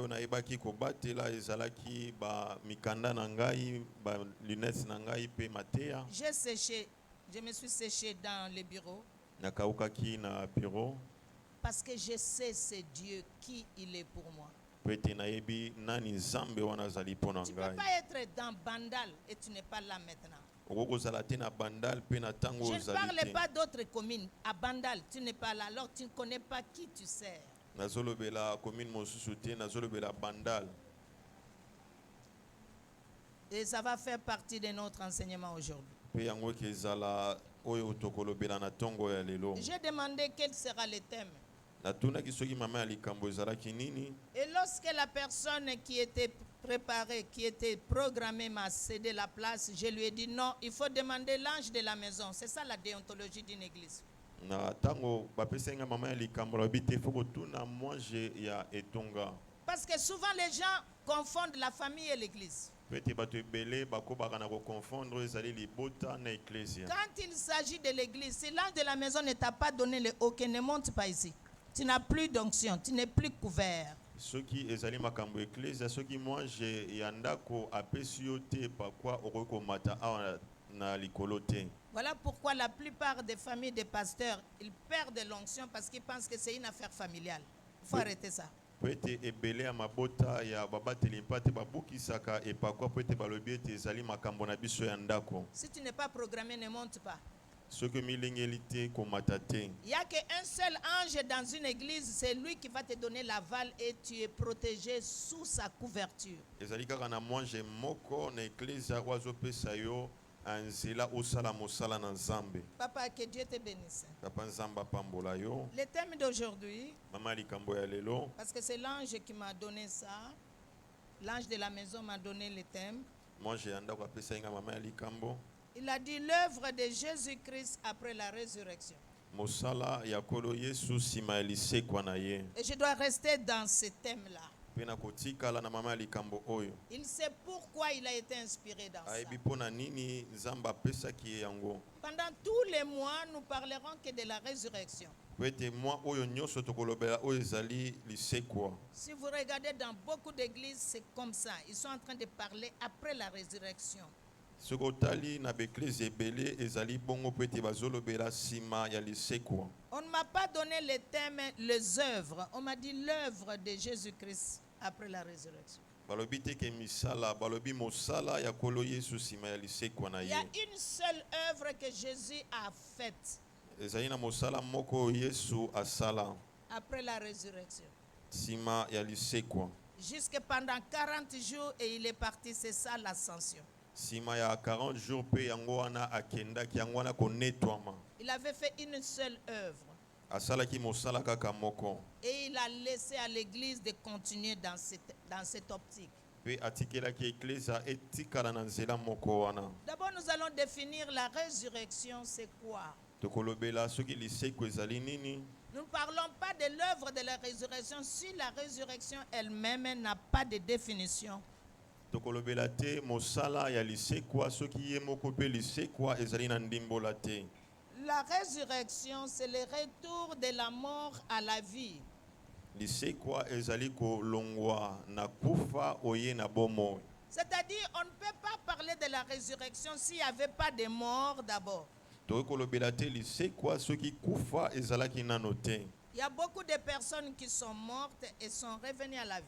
oyo naibaki kobatela ezalaki ba mikanda na ngai ba lunettes na ngai pe mateya. J'ai séché, je me suis séché dans le bureau. Nakaukaki na bureau. Parce que je sais c'est Dieu qui il est pour moi. Tu ne peux pas être dans Bandal et tu n'es pas là maintenant. Je ne parle pas d'autres communes. À Bandal, tu n'es pas là. Alors tu ne connais pas qui tu sers. Et ça va faire partie de notre enseignement aujourd'hui. J'ai demandé quel sera le thème. Et lorsque la personne qui était préparée, qui était programmée m'a cédé la place, je lui ai dit non, il faut demander l'ange de la maison. C'est ça la déontologie d'une église. Parce que souvent les gens confondent la famille et l'église. Quand il s'agit de l'église, si l'ange de la maison ne t'a pas donné le OK, ne monte pas ici. Tu n'as plus d'onction, tu n'es plus couvert. Voilà pourquoi la plupart des familles des pasteurs, ils perdent l'onction parce qu'ils pensent que c'est une affaire familiale. Il faut arrêter ça. Si tu n'es pas programmé, ne monte pas. Il n'y a qu'un seul ange dans une église, c'est lui qui va te donner l'aval et tu es protégé sous sa couverture. Papa, que Dieu te bénisse. Le thème d'aujourd'hui, parce que c'est l'ange qui m'a donné ça, l'ange de la maison m'a donné le thème. Il a dit l'œuvre de Jésus-Christ après la résurrection. Et je dois rester dans ce thème-là. Il sait pourquoi il a été inspiré dans ça. Pendant tous les mois, nous parlerons que de la résurrection. Si vous regardez dans beaucoup d'églises, c'est comme ça. Ils sont en train de parler après la résurrection. On ne m'a pas donné le thème, les œuvres. On m'a dit l'œuvre de Jésus-Christ après la résurrection. Il y a une seule œuvre que Jésus a faite après la résurrection. Jusque pendant 40 jours et il est parti, c'est ça l'ascension. Il avait fait une seule œuvre. Et il a laissé à l'église de continuer dans cette optique. D'abord, nous allons définir la résurrection, c'est quoi? Nous ne parlons pas de l'œuvre de la résurrection si la résurrection elle-même n'a pas de définition. La résurrection, c'est le retour de la mort à la vie. C'est-à-dire, on ne peut pas parler de la résurrection s'il n'y avait pas de mort d'abord. Il y a beaucoup de personnes qui sont mortes et sont revenues à la vie.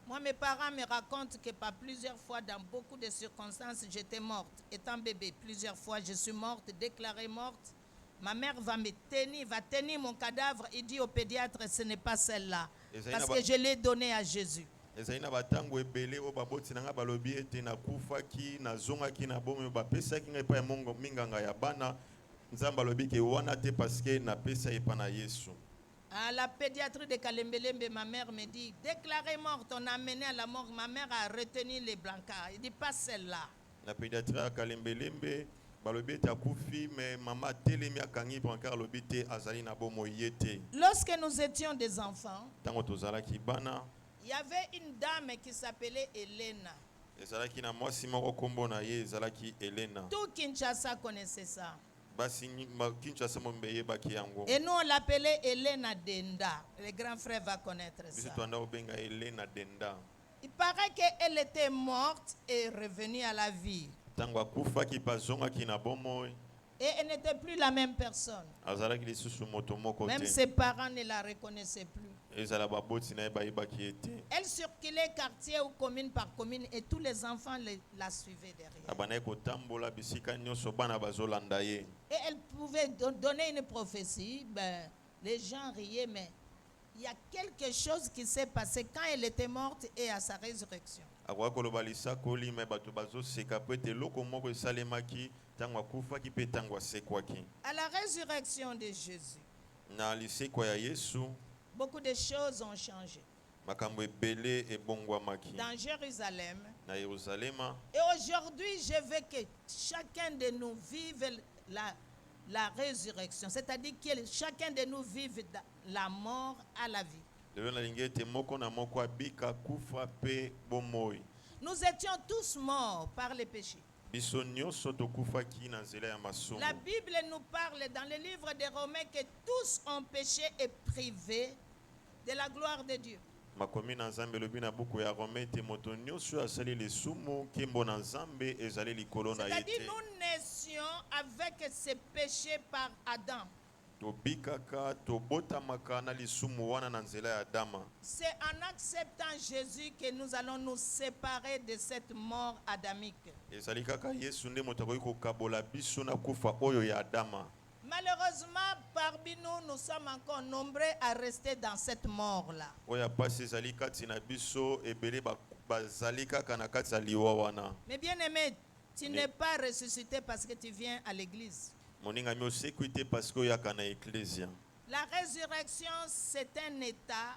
Moi, mes parents me racontent que par plusieurs fois, dans beaucoup de circonstances, j'étais morte. Étant bébé, plusieurs fois, je suis morte, déclarée morte. Ma mère va me tenir, va tenir mon cadavre et dit au pédiatre, ce n'est pas celle-là. Parce que je l'ai donné à Jésus. À la pédiatrie de Kalembelembe, ma mère me dit, déclarée morte, on a amené à la mort. Ma mère a retenu les brancards. Il dit, pas celle-là. La pédiatrie à Kalembelembe, lorsque nous étions des enfants, il y avait une dame qui s'appelait Elena. Tout Kinshasa connaissait ça. Et nous, on l'appelait Elena Denda. Le grand frère va connaître ça. Il paraît qu'elle était morte et revenue à la vie. Et elle n'était plus la même personne. Même ses parents ne la reconnaissaient plus. Elle circulait quartier ou commune par commune et tous les enfants la suivaient derrière. Et elle pouvait donner une prophétie. Ben, les gens riaient, mais il y a quelque chose qui s'est passé quand elle était morte et à sa résurrection. À la résurrection de Jésus, beaucoup de choses ont changé. Dans Jérusalem. Et aujourd'hui, je veux que chacun de nous vive la résurrection. C'est-à-dire que chacun de nous vive la mort à la vie. Nous étions tous morts par les péchés. La Bible nous parle dans le livre des Romains que tous ont péché et privés de la gloire de Dieu. C'est-à-dire nous naissions avec ces péchés par Adam. C'est en acceptant Jésus que nous allons nous séparer de cette mort adamique. Malheureusement, parmi nous, nous sommes encore nombreux à rester dans cette mort-là. Mais bien aimé, tu n'es pas ressuscité parce que tu viens à l'église. La résurrection, c'est un état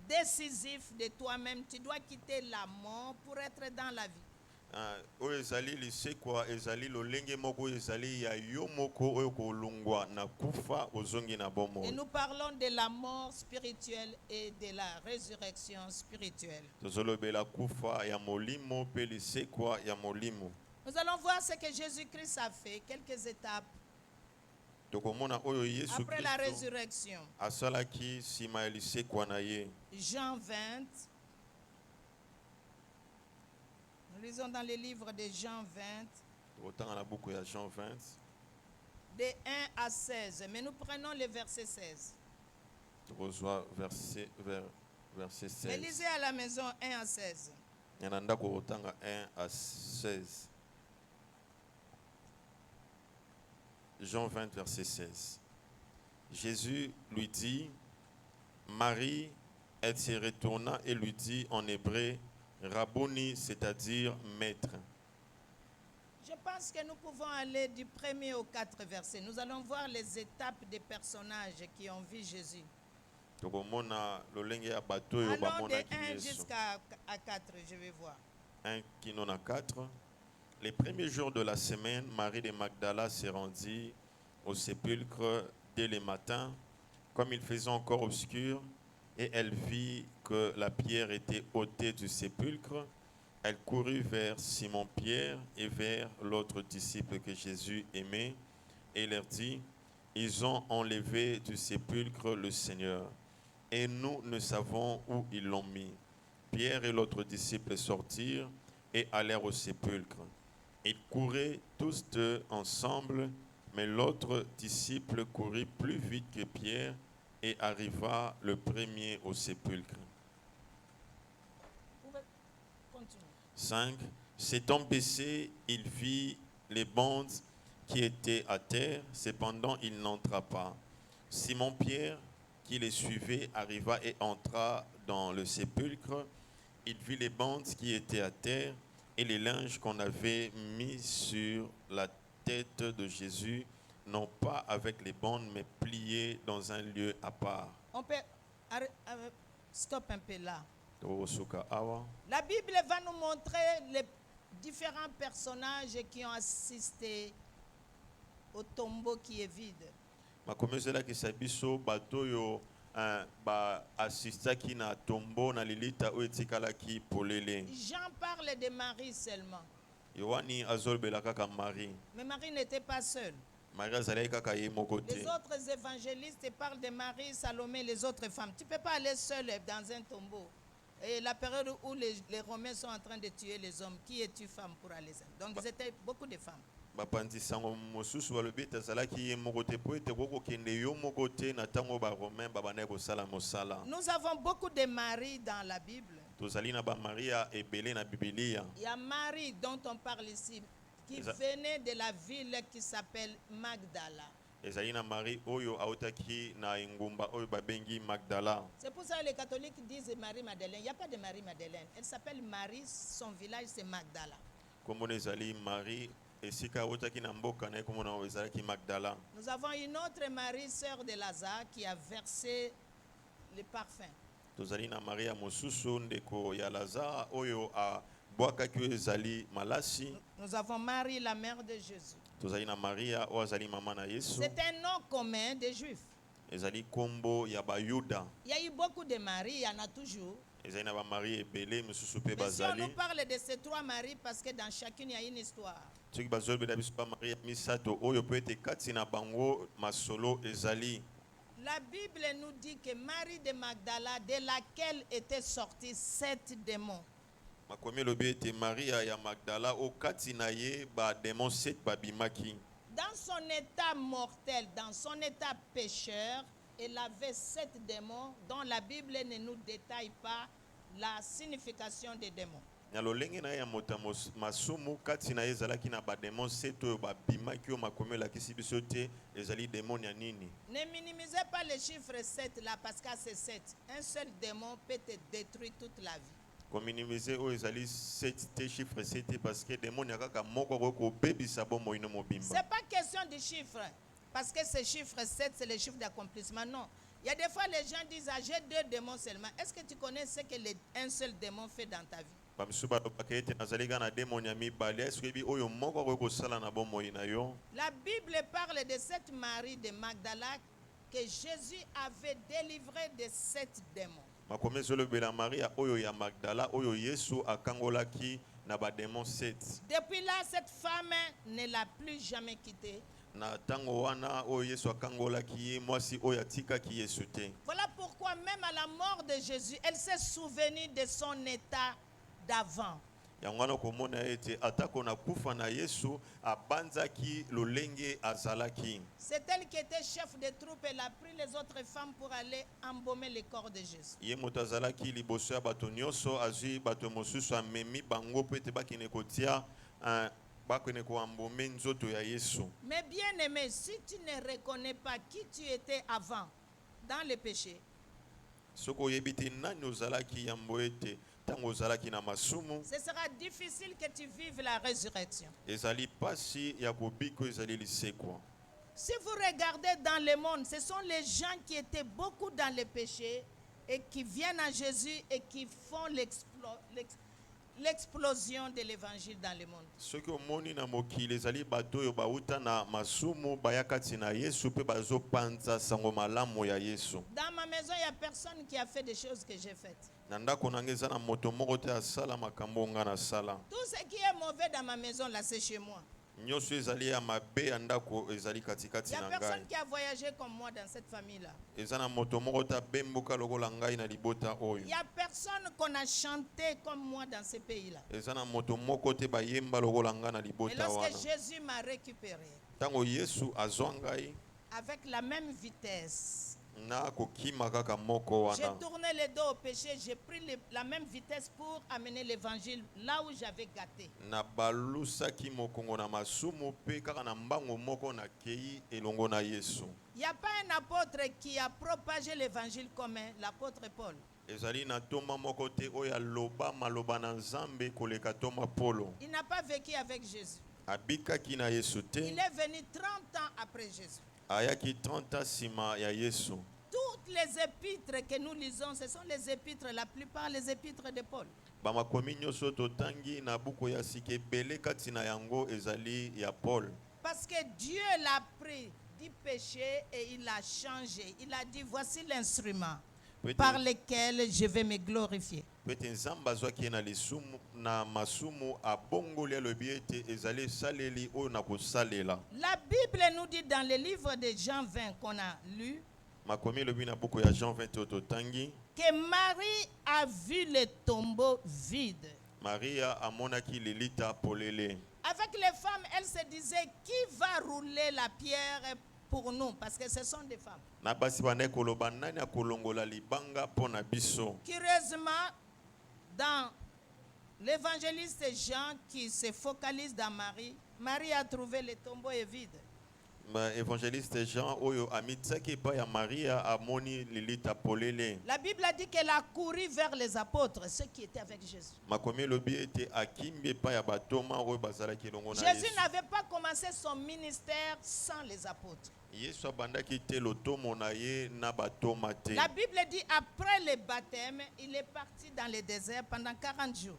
décisif de toi-même. Tu dois quitter la mort pour être dans la vie. Et nous parlons de la mort spirituelle et de la résurrection spirituelle. Nous allons voir ce que Jésus-Christ a fait, quelques étapes après la résurrection. Jean 20. Nous lisons dans le livre de Jean 20. De 1 à 16. Mais nous prenons le verset 16. Verset 16. Mais lisez à la maison 1 à 16. 1 à 16. Jean 20, verset 16. Jésus lui dit, Marie, elle se retourna et lui dit en hébreu, Rabboni, c'est-à-dire maître. Je pense que nous pouvons aller du 1er au 4 verset. Nous allons voir les étapes des personnages qui ont vu Jésus. Allons de 1 jusqu'à 4, je vais voir. 1 qui n'en a 4. Les premiers jours de la semaine, Marie de Magdala se rendit au sépulcre dès le matin, comme il faisait encore obscur, et elle vit que la pierre était ôtée du sépulcre. Elle courut vers Simon-Pierre et vers l'autre disciple que Jésus aimait, et leur dit, ils ont enlevé du sépulcre le Seigneur, et nous ne savons où ils l'ont mis. Pierre et l'autre disciple sortirent et allèrent au sépulcre. Ils couraient tous deux ensemble, mais l'autre disciple courut plus vite que Pierre et arriva le premier au sépulcre. 5. S'étant baissé, il vit les bandes qui étaient à terre, cependant il n'entra pas. Simon-Pierre, qui les suivait, arriva et entra dans le sépulcre. Il vit les bandes qui étaient à terre et les linges qu'on avait mis sur la tête de Jésus, non pas avec les bandes, mais pliés dans un lieu à part. On peut stop un peu là. La Bible va nous montrer les différents personnages qui ont assisté au tombeau qui est vide. Jean parle de Marie seulement. Mais Marie n'était pas seule. Les autres évangélistes parlent de Marie, Salomé, les autres femmes. Tu ne peux pas aller seul dans un tombeau. Et la période où les Romains sont en train de tuer les hommes, qui es-tu femme pour aller seul? Donc c'était beaucoup de femmes. Nous avons beaucoup de maris dans la Bible. Il y a Marie dont on parle ici, qui venait de la ville qui s'appelle Magdala. C'est pour ça que les catholiques disent Marie-Madeleine. Il n'y a pas de Marie-Madeleine. Elle s'appelle Marie, son village c'est Magdala. Nous avons une autre Marie, sœur de Lazare, qui a versé le parfum. Nous avons Marie, la mère de Jésus. C'est un nom commun des Juifs. Il y a eu beaucoup de maris, il y en a toujours. Mais si on nous parle de ces trois maris, parce que dans chacune il y a une histoire. La Bible nous dit que Marie de Magdala, de laquelle étaient sortis 7 démons. Dans son état mortel, dans son état pécheur, elle avait 7 démons dont la Bible ne nous détaille pas la signification des démons. Ne minimisez pas le chiffre 7 là parce que c'est 7. Un seul démon peut te détruire toute la vie. C'est pas question de chiffre. Parce que ce chiffre 7, c'est le chiffre d'accomplissement. Non. Il y a des fois, les gens disent, ah, j'ai 2 démons seulement. Est-ce que tu connais ce que un seul démon fait dans ta vie? La Bible parle de cette Marie de Magdala que Jésus avait délivré de 7 démons. Depuis là, cette femme ne l'a plus jamais quitté. Voilà pourquoi même à la mort de Jésus, elle s'est souvenue de son état d'avant. C'est elle qui était chef de troupe. Elle a pris les autres femmes pour aller embaumer le corps de Jésus. Mais bien aimé, si tu ne reconnais pas qui tu étais avant dans le péché, ce sera difficile que tu vives la résurrection. Si vous regardez dans le monde, ce sont les gens qui étaient beaucoup dans le péché et qui viennent à Jésus et qui font l'explosion de l'évangile dans le monde. Dans ma maison, il n'y a personne qui a fait des choses que j'ai faites. Tout ce qui est mauvais dans ma maison, là, c'est chez moi. Il n'y a personne qui a voyagé comme moi dans cette famille-là. Il n'y a personne qu'on a chanté comme moi dans ce pays-là. Et lorsque Jésus m'a récupéré, avec la même vitesse, j'ai tourné le dos au péché, j'ai pris la même vitesse pour amener l'évangile là où j'avais gâté. Il n'y a pas un apôtre qui a propagé l'évangile comme l'apôtre Paul. Il n'a pas vécu avec Jésus. Il est venu 30 ans après Jésus. Toutes les épîtres que nous lisons, ce sont les épîtres, la plupart les épîtres de Paul. Parce que Dieu l'a pris du péché et il l'a changé. Il a dit, voici l'instrument. par lesquels je vais me glorifier. La Bible nous dit dans le livre de Jean 20 qu'on a lu que Marie a vu le tombeau vide. Maria amonaki lelita polele. Avec les femmes, elle se disait qui va rouler la pierre pour nous, parce que ce sont des femmes. Curieusement, dans l'évangéliste Jean qui se focalise dans Marie, Marie a trouvé le tombeau est vide. Évangéliste Jean oyo amitsaki pa ya Maria amoni lilita polele. La Bible a dit qu'elle a couru vers les apôtres, ceux qui étaient avec Jésus. Jésus n'avait pas commencé son ministère sans les apôtres. La Bible dit après le baptême, il est parti dans le désert pendant 40 jours.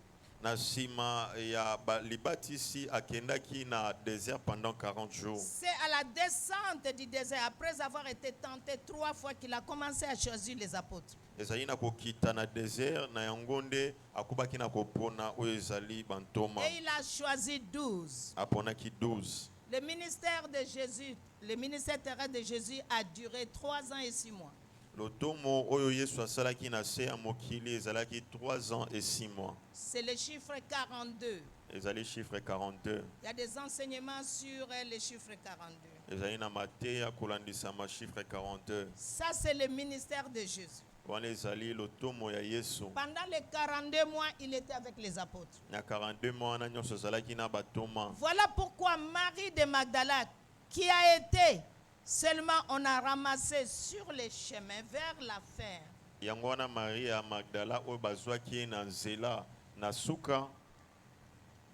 C'est à la descente du désert, après avoir été tenté 3 fois, qu'il a commencé à choisir les apôtres. Et il a choisi 12. Le ministère de Jésus, le ministère terrestre de Jésus a duré 3 ans et 6 mois. C'est le chiffre 42. Il y a des enseignements sur le chiffre 42. Ça, c'est le ministère de Jésus. Pendant les 42 mois, il était avec les apôtres. Voilà pourquoi Marie de Magdala, qui a été seulement, on a ramassé sur les chemins vers la fer.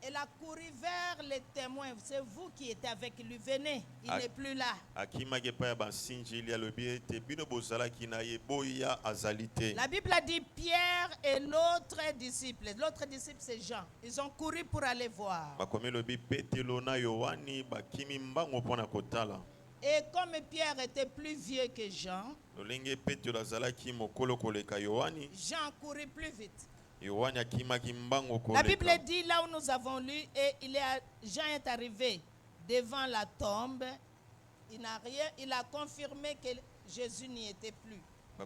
Elle a couru vers les témoins. C'est vous qui êtes avec lui. Venez, il n'est plus là. La Bible a dit Pierre et l'autre disciple. L'autre disciple, c'est Jean. Ils ont couru pour aller voir. Et comme Pierre était plus vieux que Jean, Jean courait plus vite. La Bible dit là où nous avons lu, et Jean est arrivé devant la tombe. Il n'a rien, il a confirmé que Jésus n'y était plus. Mais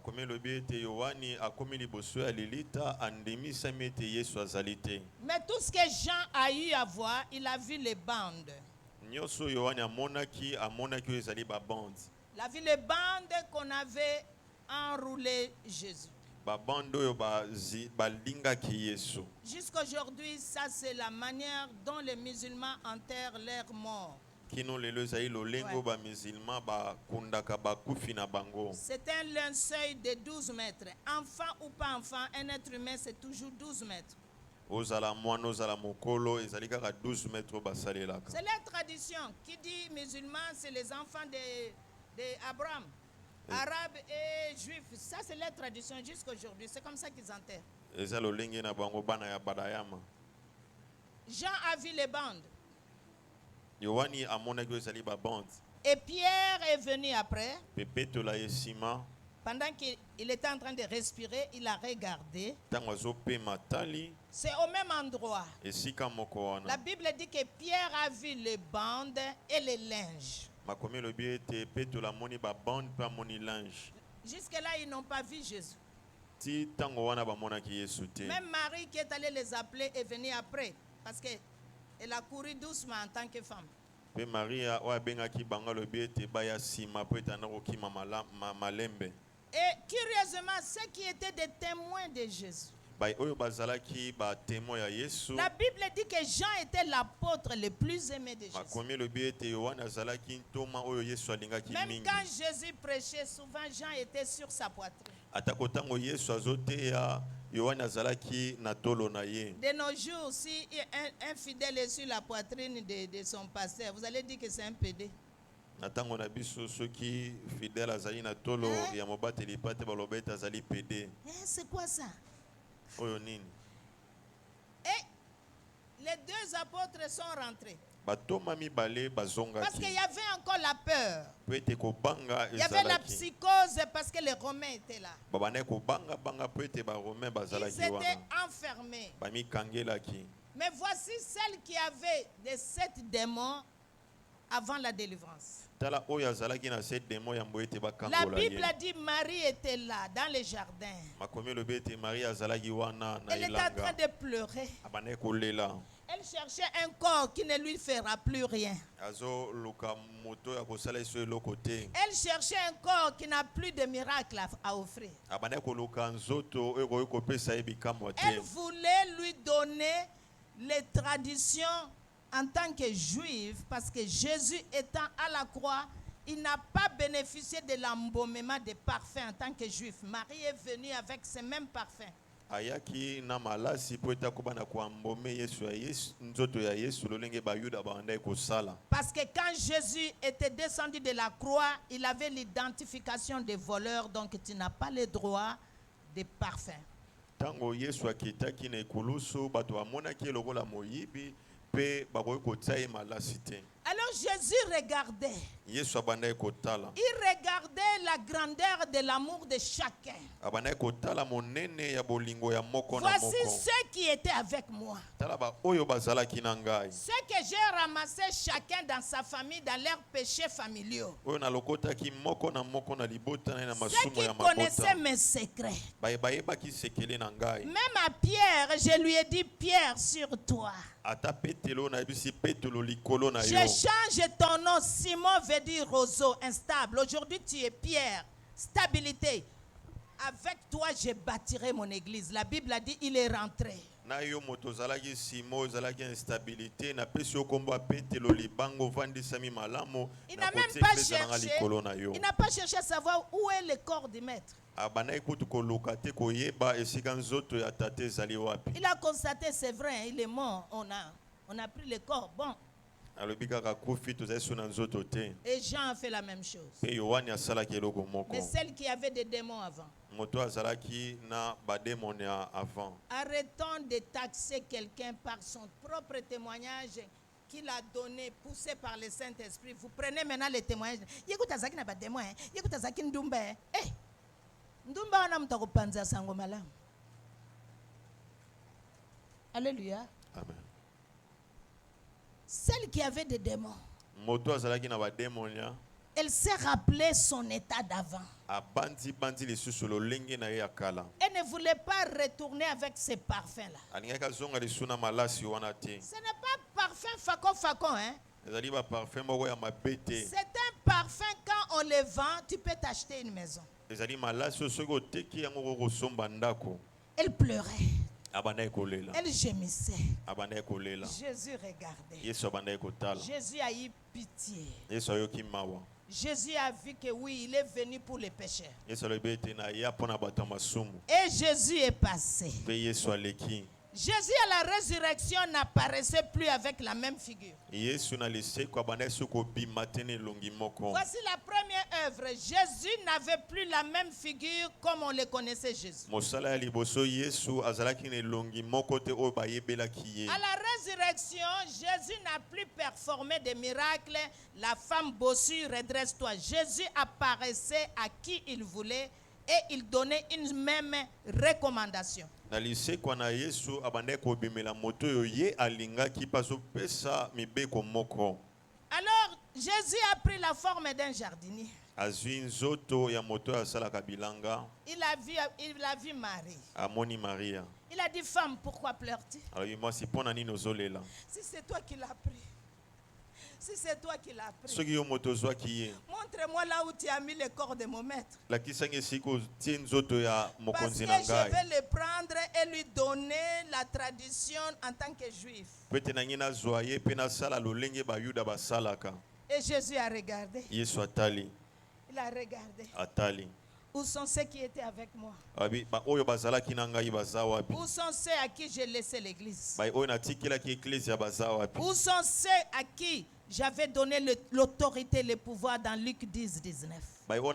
tout ce que Jean a eu à voir, il a vu les bandes. Il a vu les bandes qu'on avait enroulé Jésus. Jusqu'aujourd'hui, ça c'est la manière dont les musulmans enterrent leurs morts. Ouais. C'est un linceul de 12 mètres. Enfant ou pas enfant, un être humain c'est toujours 12 mètres. C'est la tradition. Qui dit musulman, c'est les enfants d'Abraham. Arabes et juifs, ça c'est la tradition jusqu'aujourd'hui. C'est comme ça qu'ils enterrent. Jean a vu les bandes. Et Pierre est venu après. Pendant qu'il était en train de respirer, il a regardé. C'est au même endroit. La Bible dit que Pierre a vu les bandes et les linges. Jusque-là, ils n'ont pas vu Jésus. Même Marie qui est allée les appeler est venue après. Parce qu'elle a couru doucement en tant que femme. Et curieusement, ceux qui étaient des témoins de Jésus. La Bible dit que Jean était l'apôtre le plus aimé de Jésus. Même quand Jésus prêchait, souvent Jean était sur sa poitrine. De nos jours, si un fidèle est sur la poitrine de son pasteur, vous allez dire que c'est un PD. C'est quoi ça? Et les 2 apôtres sont rentrés. Parce qu'il y avait encore la peur. Il y avait la psychose parce que les Romains étaient là. Ils étaient enfermés. Mais voici celle qui avait les 7 démons avant la délivrance. La Bible a dit Marie était là dans les jardins. Elle était en train de pleurer. Elle cherchait un corps qui ne lui fera plus rien. Elle cherchait un corps qui n'a plus de miracle à offrir. Elle voulait lui donner les traditions en tant que juif, parce que Jésus étant à la croix, il n'a pas bénéficié de l'embaumement des parfums en tant que juif. Marie est venue avec ces mêmes parfums. Parce que quand Jésus était descendu de la croix, il avait l'identification des voleurs, donc tu n'as pas le droit des parfums. Alors Jésus regardait. Il regardait la grandeur de l'amour de chacun. Voici ceux qui étaient avec moi. Ceux que j'ai ramassés chacun dans sa famille, dans leurs péchés familiaux. Ceux qui connaissaient mes secrets. Même à Pierre, je lui ai dit, Pierre, sur toi. Je change ton nom. Simon veut dire roseau, instable. Aujourd'hui, tu es Pierre, stabilité. Avec toi, je bâtirai mon église. La Bible a dit, il est rentré. Il n'a même pas cherché. Il n'a pas cherché à savoir où est le corps du maître. Il a constaté, c'est vrai, il est mort. On a pris le corps. Bon. Et Jean a fait la même chose. Mais celle qui avait des démons avant. Arrêtons de taxer quelqu'un par son propre témoignage qu'il a donné, poussé par le Saint-Esprit. Vous prenez maintenant les témoignages. Yekutazaki n'a pas de témoin. Yekutazaki Ndumba. Eh, Ndumba on a mtakupanza sango malam. Alléluia. Amen. Celle qui avait des démons. Elle s'est rappelé son état d'avant. Elle ne voulait pas retourner avec ces parfums-là. Ce n'est pas parfum facon, hein? C'est un parfum, quand on le vend, tu peux t'acheter une maison. Elle pleurait. Elle gémissait. Jésus regardait. Jésus a eu pitié. Jésus a vu que oui, il est venu pour les pécheurs. Et Jésus est passé. Jésus à la résurrection n'apparaissait plus avec la même figure. Voici la première œuvre. Jésus n'avait plus la même figure comme on le connaissait Jésus. À la résurrection, Jésus n'a plus performé des miracles. La femme bossue, redresse-toi. Jésus apparaissait à qui il voulait et il donnait une même recommandation. Alors Jésus a pris la forme d'un jardinier. Il a vu Marie. Il a dit, femme, pourquoi pleures-tu? Si c'est toi qui l'as pris. Si c'est toi qui l'as pris, montre-moi là où tu as mis le corps de mon maître. Parce que je vais le prendre et lui donner la tradition en tant que juif. Et Jésus a regardé. Il a regardé. Où sont ceux qui étaient avec moi? Où sont ceux à qui j'ai laissé l'église? Où sont ceux à qui j'avais donné l'autorité, le pouvoir dans Luc 10, 19? Où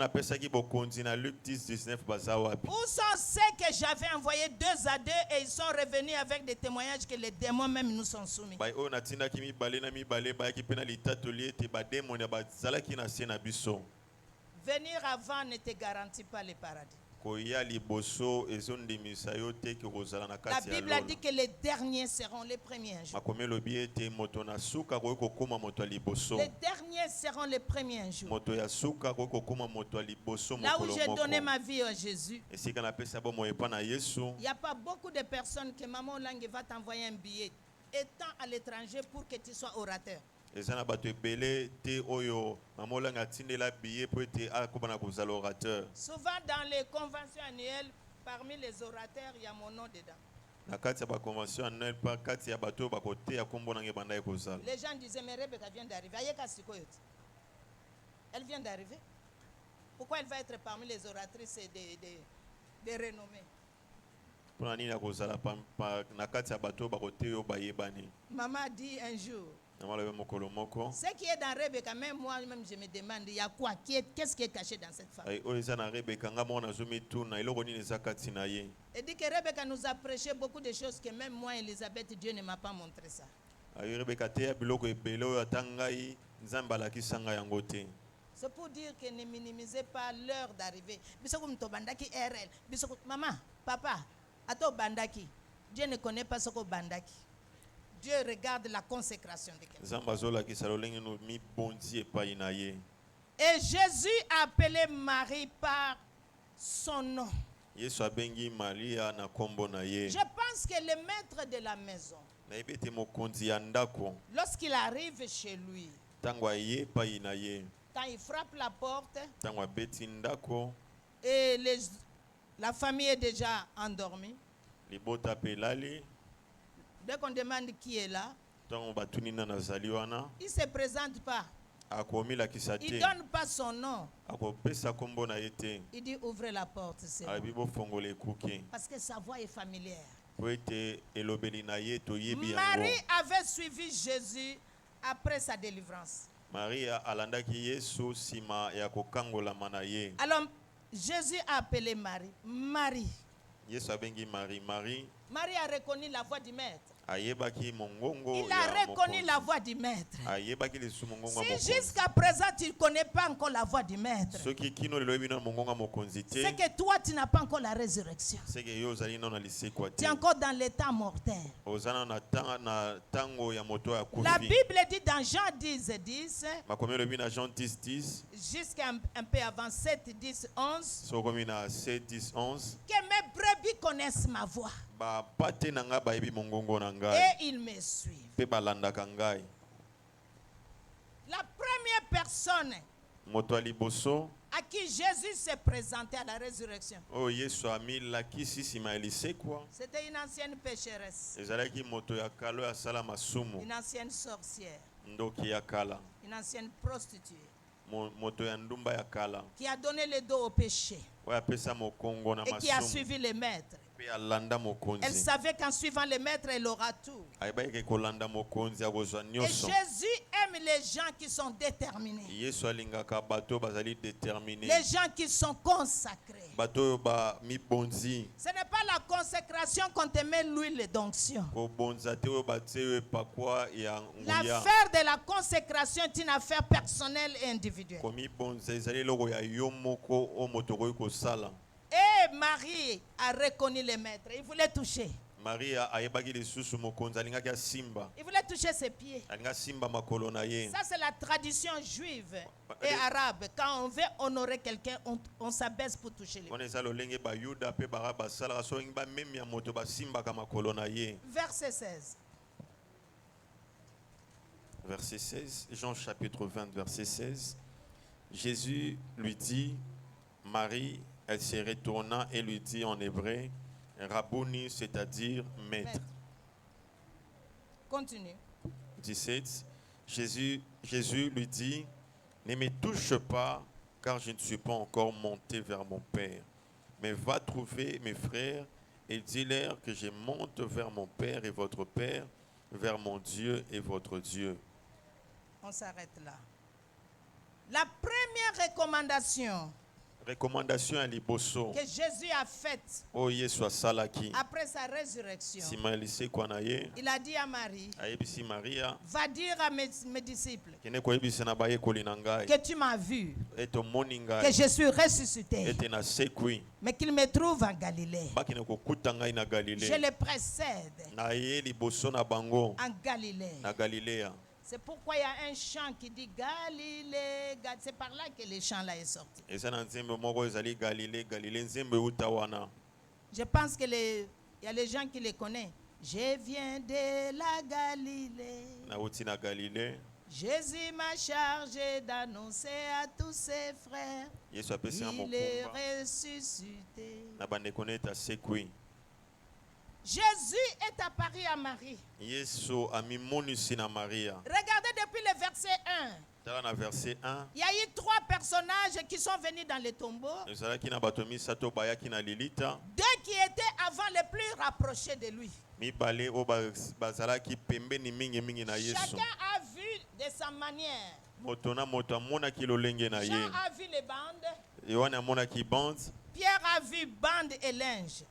sont ceux que j'avais envoyés 2 à 2 et ils sont revenus avec des témoignages que les démons même nous sont soumis. Venir avant ne te garantit pas le paradis. La Bible a dit que les derniers seront les premiers un jour. Les derniers seront les premiers un jour. Là où j'ai donné ma vie à Jésus, il n'y a pas beaucoup de personnes que Maman Langue va t'envoyer un billet étant à l'étranger pour que tu sois orateur. Souvent dans les conventions annuelles, parmi les orateurs, il y a mon nom dedans. Les gens disaient, mais Rebecca vient d'arriver. Elle vient d'arriver. Pourquoi elle va être parmi les oratrices des renommées? Maman a dit un jour, ce qui est dans Rebecca, même moi-même je me demande, il y a quoi? Qu'est-ce qui est caché dans cette femme? Elle dit que Rebecca nous a prêché beaucoup de choses que même moi, Elisabeth, Dieu ne m'a pas montré ça. C'est pour dire que ne minimisez pas l'heure d'arrivée. Maman, papa, ato bandaki. Dieu ne connaît pas ce que bandaki. Dieu regarde la consécration de quelqu'un. Et Jésus a appelé Marie par son nom. Je pense que le maître de la maison, lorsqu'il arrive chez lui, quand il frappe la porte et la famille est déjà endormie, dès qu'on demande qui est là, il ne se présente pas. Il ne donne pas son nom. Il dit ouvrez la porte. Parce que sa voix est familière. Marie avait suivi Jésus après sa délivrance. Alors Jésus a appelé Marie. Marie. Marie a reconnu la voix du maître. Il a reconnu la voix du maître. Si jusqu'à présent tu ne connais pas encore la voix du maître, c'est que toi tu n'as pas encore la résurrection. Tu es encore dans l'état mortel. La Bible dit dans Jean 10, jusqu'à un peu avant 7, 10, 11, que mes brebis connaissent ma voix. Et ils me suivent. La première personne à qui Jésus s'est présenté à la résurrection, c'était une ancienne pécheresse, une ancienne sorcière, une ancienne prostituée, qui a donné le dos au péché et qui a suivi les maîtres. Elle savait qu'en suivant les maîtres, elle aura tout. Et Jésus aime les gens qui sont déterminés. Les gens qui sont consacrés. Ce n'est pas la consécration qu'on te met l'huile d'onction. L'affaire de la consécration est une affaire personnelle et individuelle. Et Marie a reconnu les maîtres. Il voulait toucher. Il voulait toucher ses pieds. Ça, c'est la tradition juive et arabe. Quand on veut honorer quelqu'un, on s'abaisse pour toucher les pieds. Verset 16. Verset 16, Jean chapitre 20, verset 16. Jésus lui dit, Marie. Elle se retourna et lui dit en hébreu, Rabouni, c'est-à-dire maître. Continue. 17. Jésus lui dit, ne me touche pas, car je ne suis pas encore monté vers mon Père. Mais va trouver mes frères et dis-leur que je monte vers mon Père et votre Père, vers mon Dieu et votre Dieu. On s'arrête là. La première recommandation recommandation à liboso que Jésus a faite o Yesu asalaki après sa résurrection, sima lisekwa na ye il a dit à Marie, ayebisi Maria va dire à mes disciples kene koyebisa na bayekoli na ngai que tu m'as vu, ete omoni que ngai je suis ressuscité, ete nasekwi mais qu'il me trouve en Galilée. bakende kokuta ngai na Je Galilée le précède na ye liboso na bango en Galilée. na Galilea. C'est pourquoi il y a un chant qui dit Galilée. C'est par là que le chant là est sorti. eza na nzembe moko ezali Galilée Galilée nzembe euta wana. Je pense que il y a les gens qui les connaissent. Je viens de la Galilée. nauti na Galilée. Jésus m'a chargé d'annoncer à tous ses frères Yesu apesi na qu'il est mokumba ressuscité. na bandeko na ye asekwi. Jésus est apparu à Marie. Yesu amimonisi na Maria. Regardez depuis le verset 1. Tala na verset 1 Il y a eu 3 personnages qui sont venus dans le tombeau. ezalaki na bato misato bayaki na lilita 2 qui étaient avant les plus rapprochés de lui. mibale oyo bazalaki pembeni mingi na Yesu. Chacun a vu de sa manière. Moto na moto amonaki lolenge na Jean ye. a vu les bandes. Yohane amonaki bande. Pierre a vu bandes et linge.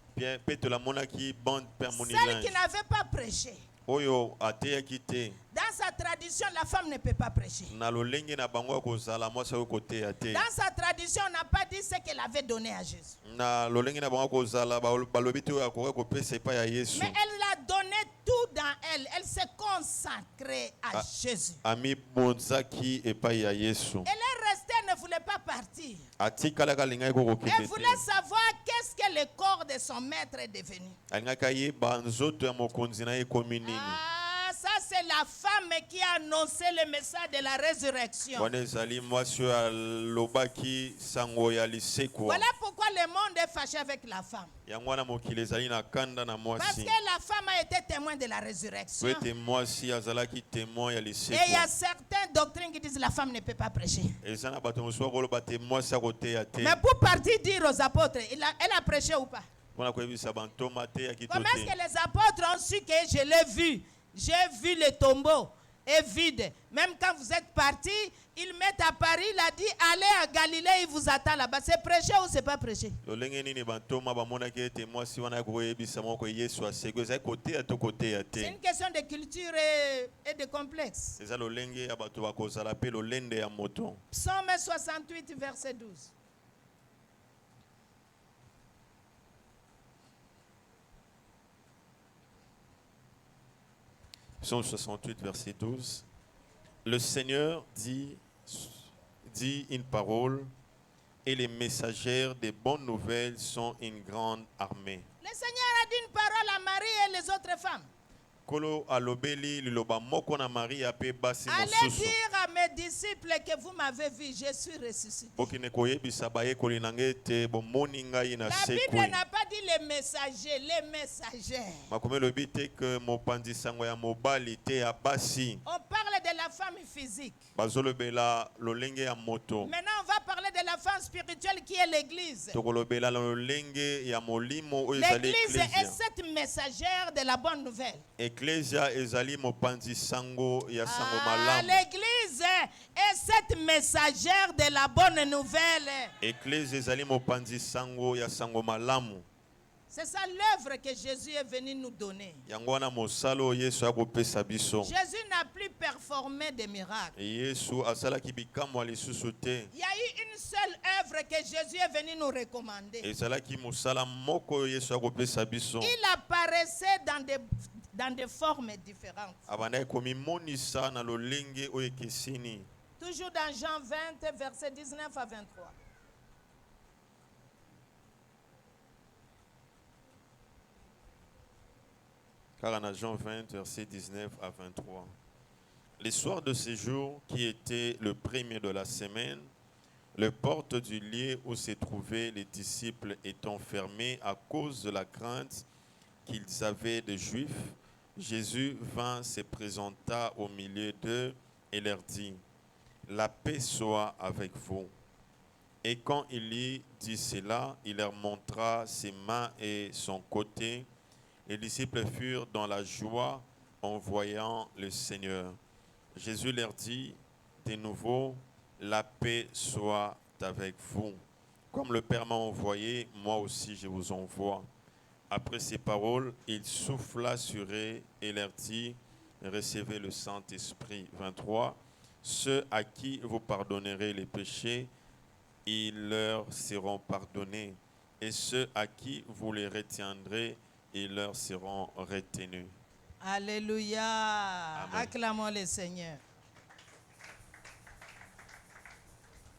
Petro amonaki bande pe amoni Celle qui linge. n'avait pas prêché. Oyo ateyaki te Dans sa tradition, la femme ne peut pas prêcher. na lolenge na bango ya kozala mwasi oyo koteya te. Dans sa tradition, on n'a pas dit ce qu'elle avait donné à Jésus. Na lolenge na bango ya kozala balobi te oyo akoki kopesa epai ya Yesu. Mais elle a donné tout dans elle. Elle s'est consacrée à Jésus. Amibonzaki epai ya Yesu. Elle est restée, elle ne voulait pas partir. Atikalaka alingaki kokokende Elle voulait te. savoir qu'est-ce que le corps de son maître est devenu. Alingaki ayeba nzoto ya mokonzi na ye ekomi nini. Ah, ça c'est la femme qui a annoncé le message de la résurrection. Wana ezali mwasi oyo alobaki sango ya lisekwa. Voilà pourquoi le monde est fâché avec la femme. Yango wana mokili ezali na kanda na Parce mwasi. que la femme a été témoin de la résurrection. Po ete mwasi azalaki témoin ya Et il y lisekwa. a certaines doctrines qui disent que la femme ne peut pas prêcher. Eza na bato mosusu bakoloba te mwasi akoteya te. Mais pour partir dire aux apôtres, elle a prêché ou pas? Mpona koyebisa bantoma ateyaki to Comment est-ce te. que les apôtres ont su que je l'ai vu? J'ai vu le tombeau est vide. Même quand vous êtes partis, ils mettent à Paris, il a dit allez à Galilée, il vous attend là-bas. C'est prêché ou c'est pas prêché? lolenge nini bantoma bamonaki ete mwasi wana akoyebisa moko Yesu aseko ezali koteya to koteya C'est te. une question de culture et de complexe. Eza lolenge ya bato bakozala mpe lolende ya moto. Psaume 68, verset 12. Psaume 68, verset 12. Le Seigneur dit une parole et les messagères des bonnes nouvelles sont une grande armée. Le Seigneur a dit une parole à Marie et les autres femmes. Kolo alobeli liloba moko na Maria pe basi Allez mosusu. dire à mes disciples que vous m'avez vu, je suis ressuscité. Bokine koyebisa bayekoli na ngai ete bomoni ngai na La sekwi. Bible n'a pas dit les messagers, les messagères. Makomeli lobi te ke mopanzi sango ya mobali te ya basi. On parle de la femme physique. Bazolobela lolenge ya moto. Maintenant, on va parler de la femme spirituelle qui est l'Église. Tokolobela lolenge ya molimo oyo ezali L'Église est eklesia. cette messagère de la bonne nouvelle. Eklesia ezali mopanzi sango ya sango Ah, malamu. l'Église est cette messagère de la bonne nouvelle. Eklesia ezali mopanzi sango ya sango malamu. C'est ça l'œuvre que Jésus est venu nous donner. Yango wana mosalo Yesu akopesa biso. Jésus n'a plus performé des miracles. Yesu asalaki bikamwa lisusu te. Il y a eu une seule œuvre que Jésus est venu nous recommander. Ezalaki mosala moko Yesu akopesa biso. Il apparaissait dans des formes différentes. Abandaki komimonisa na lolenge oyo ekeseni. Toujours dans Jean 20, versets 19 à 23. Car en Jean 20, versets 19 à 23. Le soir de ce jour, qui était le premier de la semaine, les portes du lieu où se trouvaient les disciples étant fermées à cause de la crainte qu'ils avaient des Juifs, Jésus vint se présenta au milieu d'eux et leur dit, « La paix soit avec vous. » Et quand il y dit cela, il leur montra ses mains et son côté. Les disciples furent dans la joie en voyant le Seigneur. Jésus leur dit de nouveau, la paix soit avec vous. Comme le Père m'a envoyé, moi aussi je vous envoie. Après ces paroles, il souffla sur eux et leur dit, recevez le Saint-Esprit. 23. Ceux à qui vous pardonnerez les péchés, ils leur seront pardonnés. Et ceux à qui vous les retiendrez, ils leur seront retenus. Alléluia. Amen. Acclamons le Seigneur.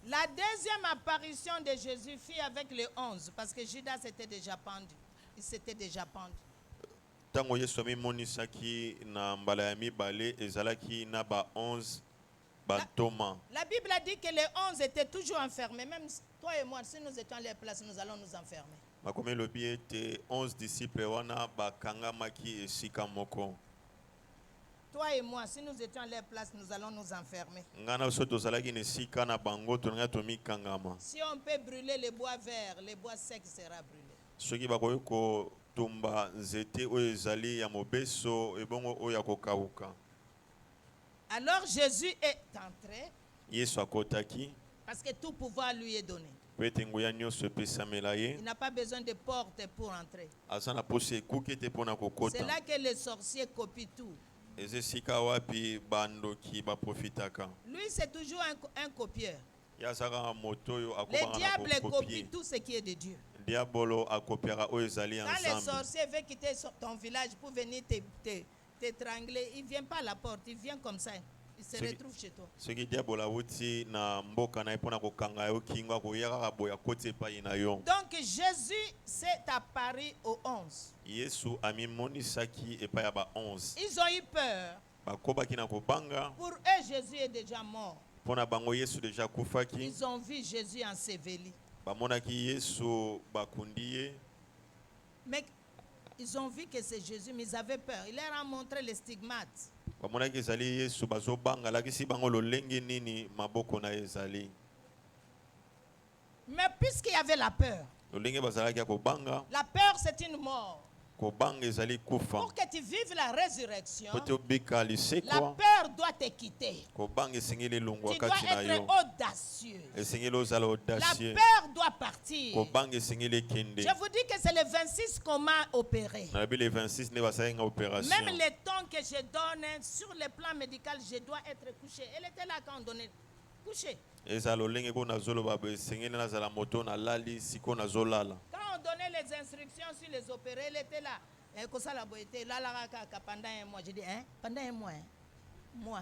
La deuxième apparition de Jésus fut avec les 11, parce que Judas était déjà pendu. Il s'était déjà pendu. Tango Yesu amimonisaki na mbala ya mibale ezalaki na ba 11 bantoma. La Bible a dit que les 11 étaient toujours enfermés. Même toi et moi, si nous étions à leur place, nous allons nous enfermer. Makomi lobi ete 11 disciples wana bakangamaki esika moko. Toi et moi, si nous étions à leur place, nous allons nous enfermer. Ngana so tozalaki na esika na bango tonga tomikangama. Si on peut brûler les bois verts, les bois secs sera brûlé. Soki bakoki kotumba nzete oyo ezali ya mobeso ebongo oyo ya kokauka. Alors Jésus est entré Yesu akotaki parce que tout pouvoir lui est donné. po ete nguya nyonso epesamela ye. Il n'a pas besoin de porte pour entrer. Aza na posa ekuki ete mpo na C'est kokota. là que les sorciers copient tout. Eza esika wapi bandoki baprofitaka. Lui, c'est toujours un copieur. Ye azaka moto oyo Le akobanga na diable copie kokopie. tout ce qui est de Dieu. Diabolo akopiaka oyo ezali ya Quand les nzambe. sorciers veulent quitter ton village pour venir t'étrangler, ils ne viennent pas à la porte, ils viennent comme ça. Ils se retrouvent chez toi. Soki diabolo awuti na mboka na ye mpo na kokanga yo kingo akoya kaka boye akoti epai na yo. Donc Jésus s'est apparu aux 11. Yesu amimonisaki epai ya ba 11. Ils ont eu peur. Bakobaki na kobanga. Pour eux, Jésus est déjà mort. Mpo na bango Yesu deja akufaki. Ils ont vu Jésus enseveli. Bamonaki Yesu bakundi ye. Mais ils ont vu que c'est Jésus, mais ils avaient peur. Il leur a montré les stigmates. Bamonaki ezali Yesu bazobanga lakisi bango lolenge nini maboko na ye ezali. Mais puisqu'il y avait la peur, Lolenge bazalaki ya kobanga. la peur c'est une mort. Kobanga ezali kufa. Pour que tu vives la résurrection, Po te obika la lisekwa. peur doit te quitter. Kobanga esengeli elongwa Tu dois kati na être yo. audacieux. Esengeli ozala La audacieux. peur doit partir. Kobanga esengeli ekende. Je vous dis que c'est le 26 qu'on m'a opéré. Na le 26 ne basali nga opération. Même le temps que je donne sur le plan médical, je dois être couché. Elle était là quand on donnait couché. Ezala lolenge ko nazoloba ba esengeli nazala moto na lali siko nazolala. Quand on donnait les instructions sur les opérés, elle était là. Pendant un mois, je dis, hein? Pendant un mois, hein? Moi.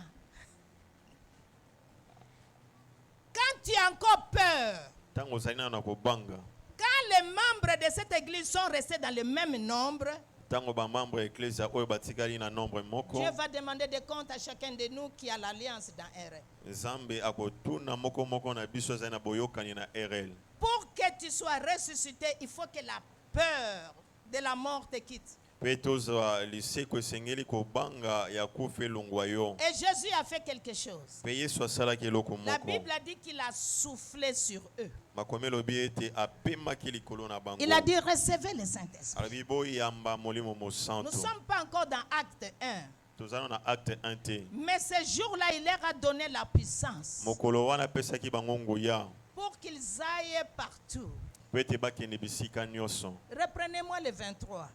Quand tu as encore peur, Tango ozali na kobanga. quand les membres de cette église sont restés dans le même nombre, Tango ba membre ecclesia oyo batikali na nombre moko. Dieu va demander des comptes à chacun de nous qui a l'alliance dans RL. Nzambe akotuna moko moko na biso azali na boyokani na RL. Pour que tu sois ressuscité, il faut que la peur de la mort te quitte. Pe tozwa liseko esengeli kobanga ya kufa elongwa yo. Et Jésus a fait quelque chose. Pe Yesu asalaki eloko La moko. Bible a dit qu'il a soufflé sur eux. Makomi elobi ete apemaki likolo na bango. Il a dit, recevez le Saint-Esprit. Alobi boyamba molimo Nous ne mosanto. sommes pas encore dans Acte 1. Tozali na acte 1 te. Mais ce jour-là, il leur a donné la puissance Mokolo wana apesaki bango nguya. pour qu'ils aillent partout. Po ete bakende bisika nyonso. Reprenez-moi le 23.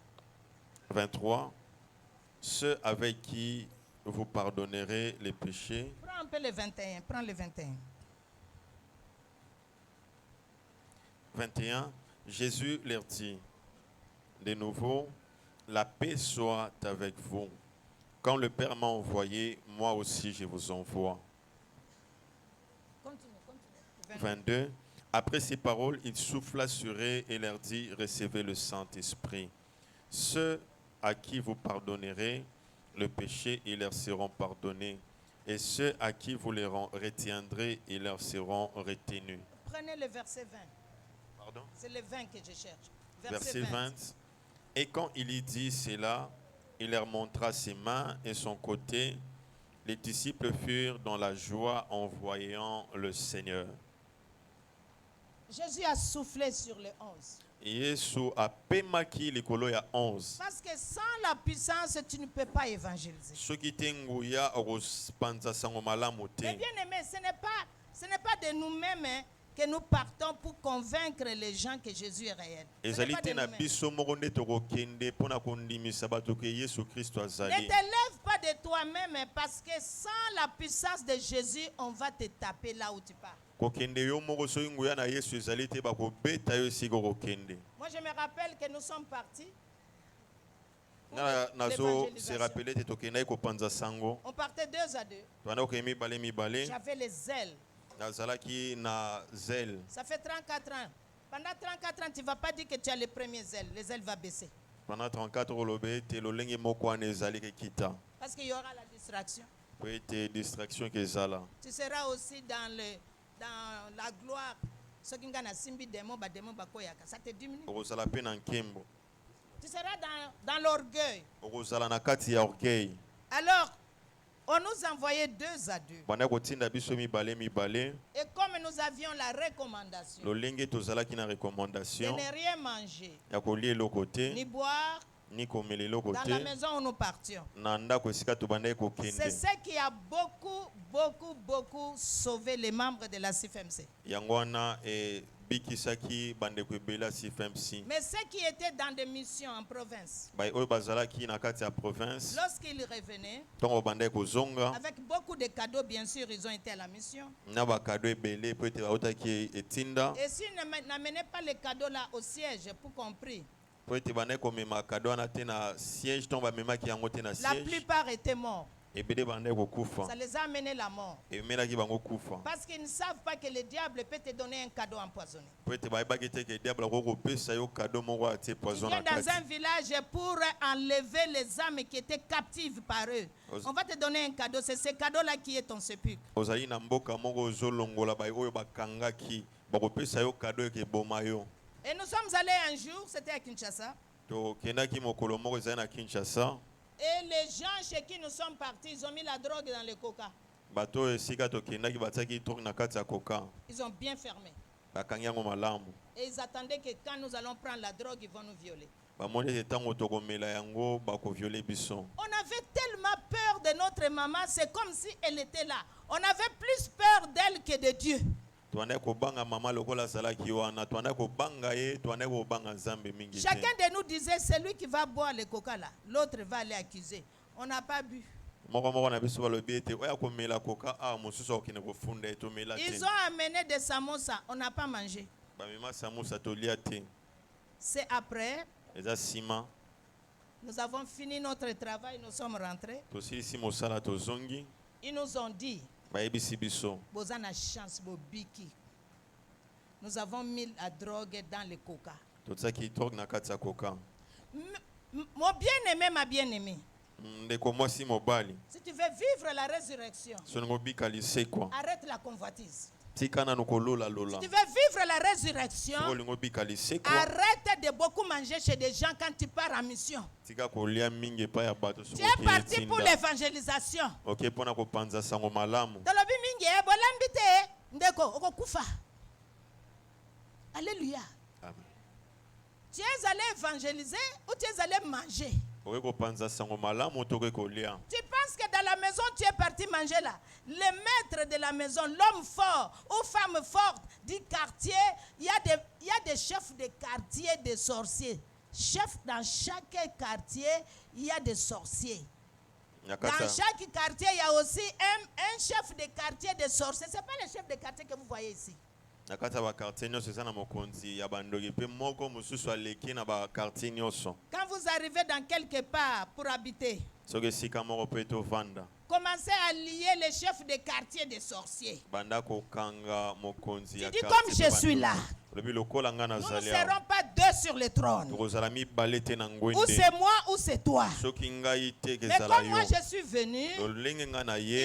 23. Ceux avec qui vous pardonnerez les péchés. Prends un peu le 21. Prends le 21. 21. Jésus leur dit de nouveau, la paix soit avec vous. Quand le Père m'a envoyé, moi aussi je vous envoie. Continue. 22. Après ces paroles, il souffla sur eux et leur dit, recevez le Saint-Esprit. Ceux à qui vous pardonnerez le péché, ils leur seront pardonnés. Et ceux à qui vous les retiendrez, ils leur seront retenus. Prenez le verset 20. Pardon? C'est le 20 que je cherche. Verset 20. Et quand il y dit cela, il leur montra ses mains et son côté. Les disciples furent dans la joie en voyant le Seigneur. Jésus a soufflé sur les 11. Yesu apemaki likolo ya 11. Parce que sans la puissance, tu ne peux pas évangéliser. Soki te nguya okopanza sango malamu te. Mais bien aimé, ce n'est pas Ce n'est pas de nous-mêmes que nous partons pour convaincre les gens que Jésus est réel. Ce n'est pas de nous-mêmes. Ne t'élève pas de toi-même parce que sans la puissance de Jésus, on va te taper là où tu pars. Moi, je me rappelle que nous sommes partis. On partait 2 à 2. J'avais les ailes. Ça fait 34 ans. Pendant 34 ans, tu ne vas pas dire que tu as les premières ailes. Les ailes vont baisser. Pendant 34 ans, parce qu'il y aura la distraction. Tu seras aussi dans la gloire. Ça te diminue. Tu seras dans l'orgueil. Alors, on nous envoyait 2 à 2. Et comme nous avions la recommandation de ne rien manger, ni boire, dans la maison où nous partions. C'est ce qui a beaucoup sauvé les membres de la CFMC. Mais ceux qui étaient dans des missions en province, lorsqu'ils revenaient, avec beaucoup de cadeaux, bien sûr, ils ont été à la mission. Et s'ils n'amenaient pas les cadeaux là au siège pour qu'on prie, la plupart étaient morts. Ça les a amenés la mort. Parce qu'ils ne savent pas que le diable peut te donner un cadeau empoisonné. Tu viens dans un village pour enlever les âmes qui étaient captives par eux. On va te donner un cadeau. C'est ce cadeau-là qui est ton sépulcre. Et nous sommes allés un jour, c'était à Kinshasa. Et les gens chez qui nous sommes partis, ils ont mis la drogue dans le coca. Ils ont bien fermé. Et ils attendaient que quand nous allons prendre la drogue, ils vont nous violer. On avait tellement peur de notre maman, c'est comme si elle était là. On avait plus peur d'elle que de Dieu. Chacun de nous disait, c'est lui qui va boire le coca là. L'autre va aller accuser. On n'a pas bu. Ils ont amené des samosas. On n'a pas mangé. C'est après. Nous avons fini notre travail. Nous sommes rentrés. Ils nous ont dit, Bozana chance, Bobiki. Nous avons mis la drogue dans le coca. Mon bien-aimé, ma bien-aimée. Si tu veux vivre la résurrection, arrête la convoitise. Si tu veux vivre la résurrection, arrête de beaucoup manger chez des gens quand tu pars en mission. Tu es parti pour l'évangélisation. Alléluia. Amen. Tu es allé évangéliser ou tu es allé manger? Tu penses que dans la maison tu es parti manger là? Le maître de la maison, l'homme fort ou femme forte du quartier, il y a des chefs de quartier, des sorciers. Chef dans chaque quartier, il y a des sorciers. Dans chaque quartier, il y a aussi un chef de quartier des sorciers. Ce n'est pas le chef de quartier que vous voyez ici. Quand vous arrivez dans quelque part pour habiter, commencez à lier les chefs de quartier des sorciers. Tu dis comme je suis là. Nous ne serons pas 2 sur le trône. Ou c'est moi ou c'est toi. Mais comme moi je suis venu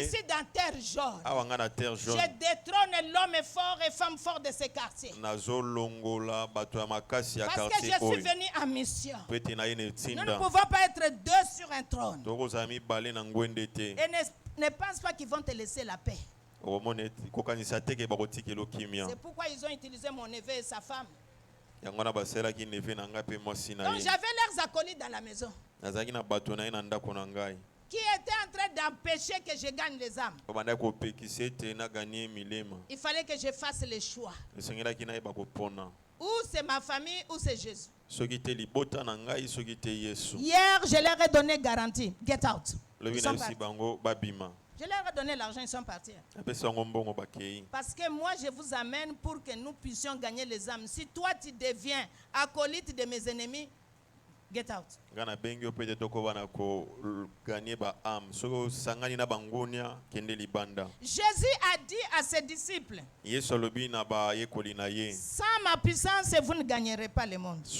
ici dans terre jaune, je détrône l'homme fort et femme forte de ce quartier. Parce que je suis venu en mission. Nous ne pouvons pas être 2 sur un trône. Et ne pense pas qu'ils vont te laisser la paix. C'est pourquoi ils ont utilisé mon neveu et sa femme. Donc j'avais leurs acolytes dans la maison. qui était en train d'empêcher que je gagne les âmes. Il fallait que je fasse le choix. Ou c'est ma famille ou c'est Jésus. Hier, je leur ai donné garantie. Get out. Ils sont partis. Je leur ai donné l'argent, ils sont partis. Parce que moi, je vous amène pour que nous puissions gagner les âmes. Si toi, tu deviens acolyte de mes ennemis, get out. Jésus a dit à ses disciples, sans ma puissance, vous ne gagnerez pas le monde. Et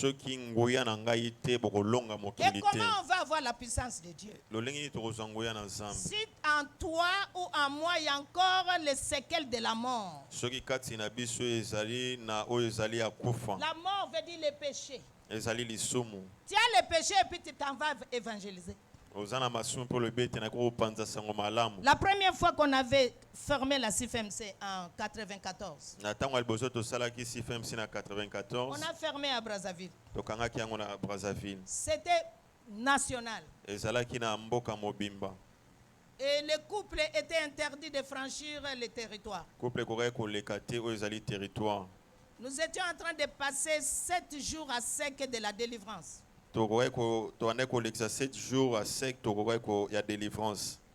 comment on va avoir la puissance de Dieu? Si en toi ou en moi, il y a encore les séquelles de la mort. La mort veut dire le péché. Tu as le péché et puis tu t'en vas évangéliser. La première fois qu'on avait fermé la CFMC en 94, on a fermé à Brazzaville. C'était national. Et le couple était interdit de franchir le territoire. Nous étions en train de passer 7 jours à sec de la délivrance.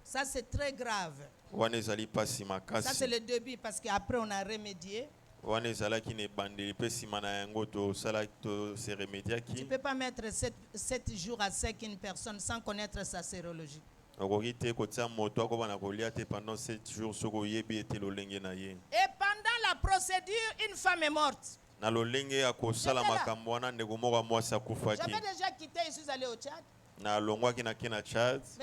Ça, c'est très grave. Ça, c'est le début parce qu'après, on a remédié. Tu ne peux pas mettre 7 jours à sec une personne sans connaître sa sérologie. Et pendant la procédure, une femme est morte. J'avais déjà quitté, je suis allé au Tchad. Mais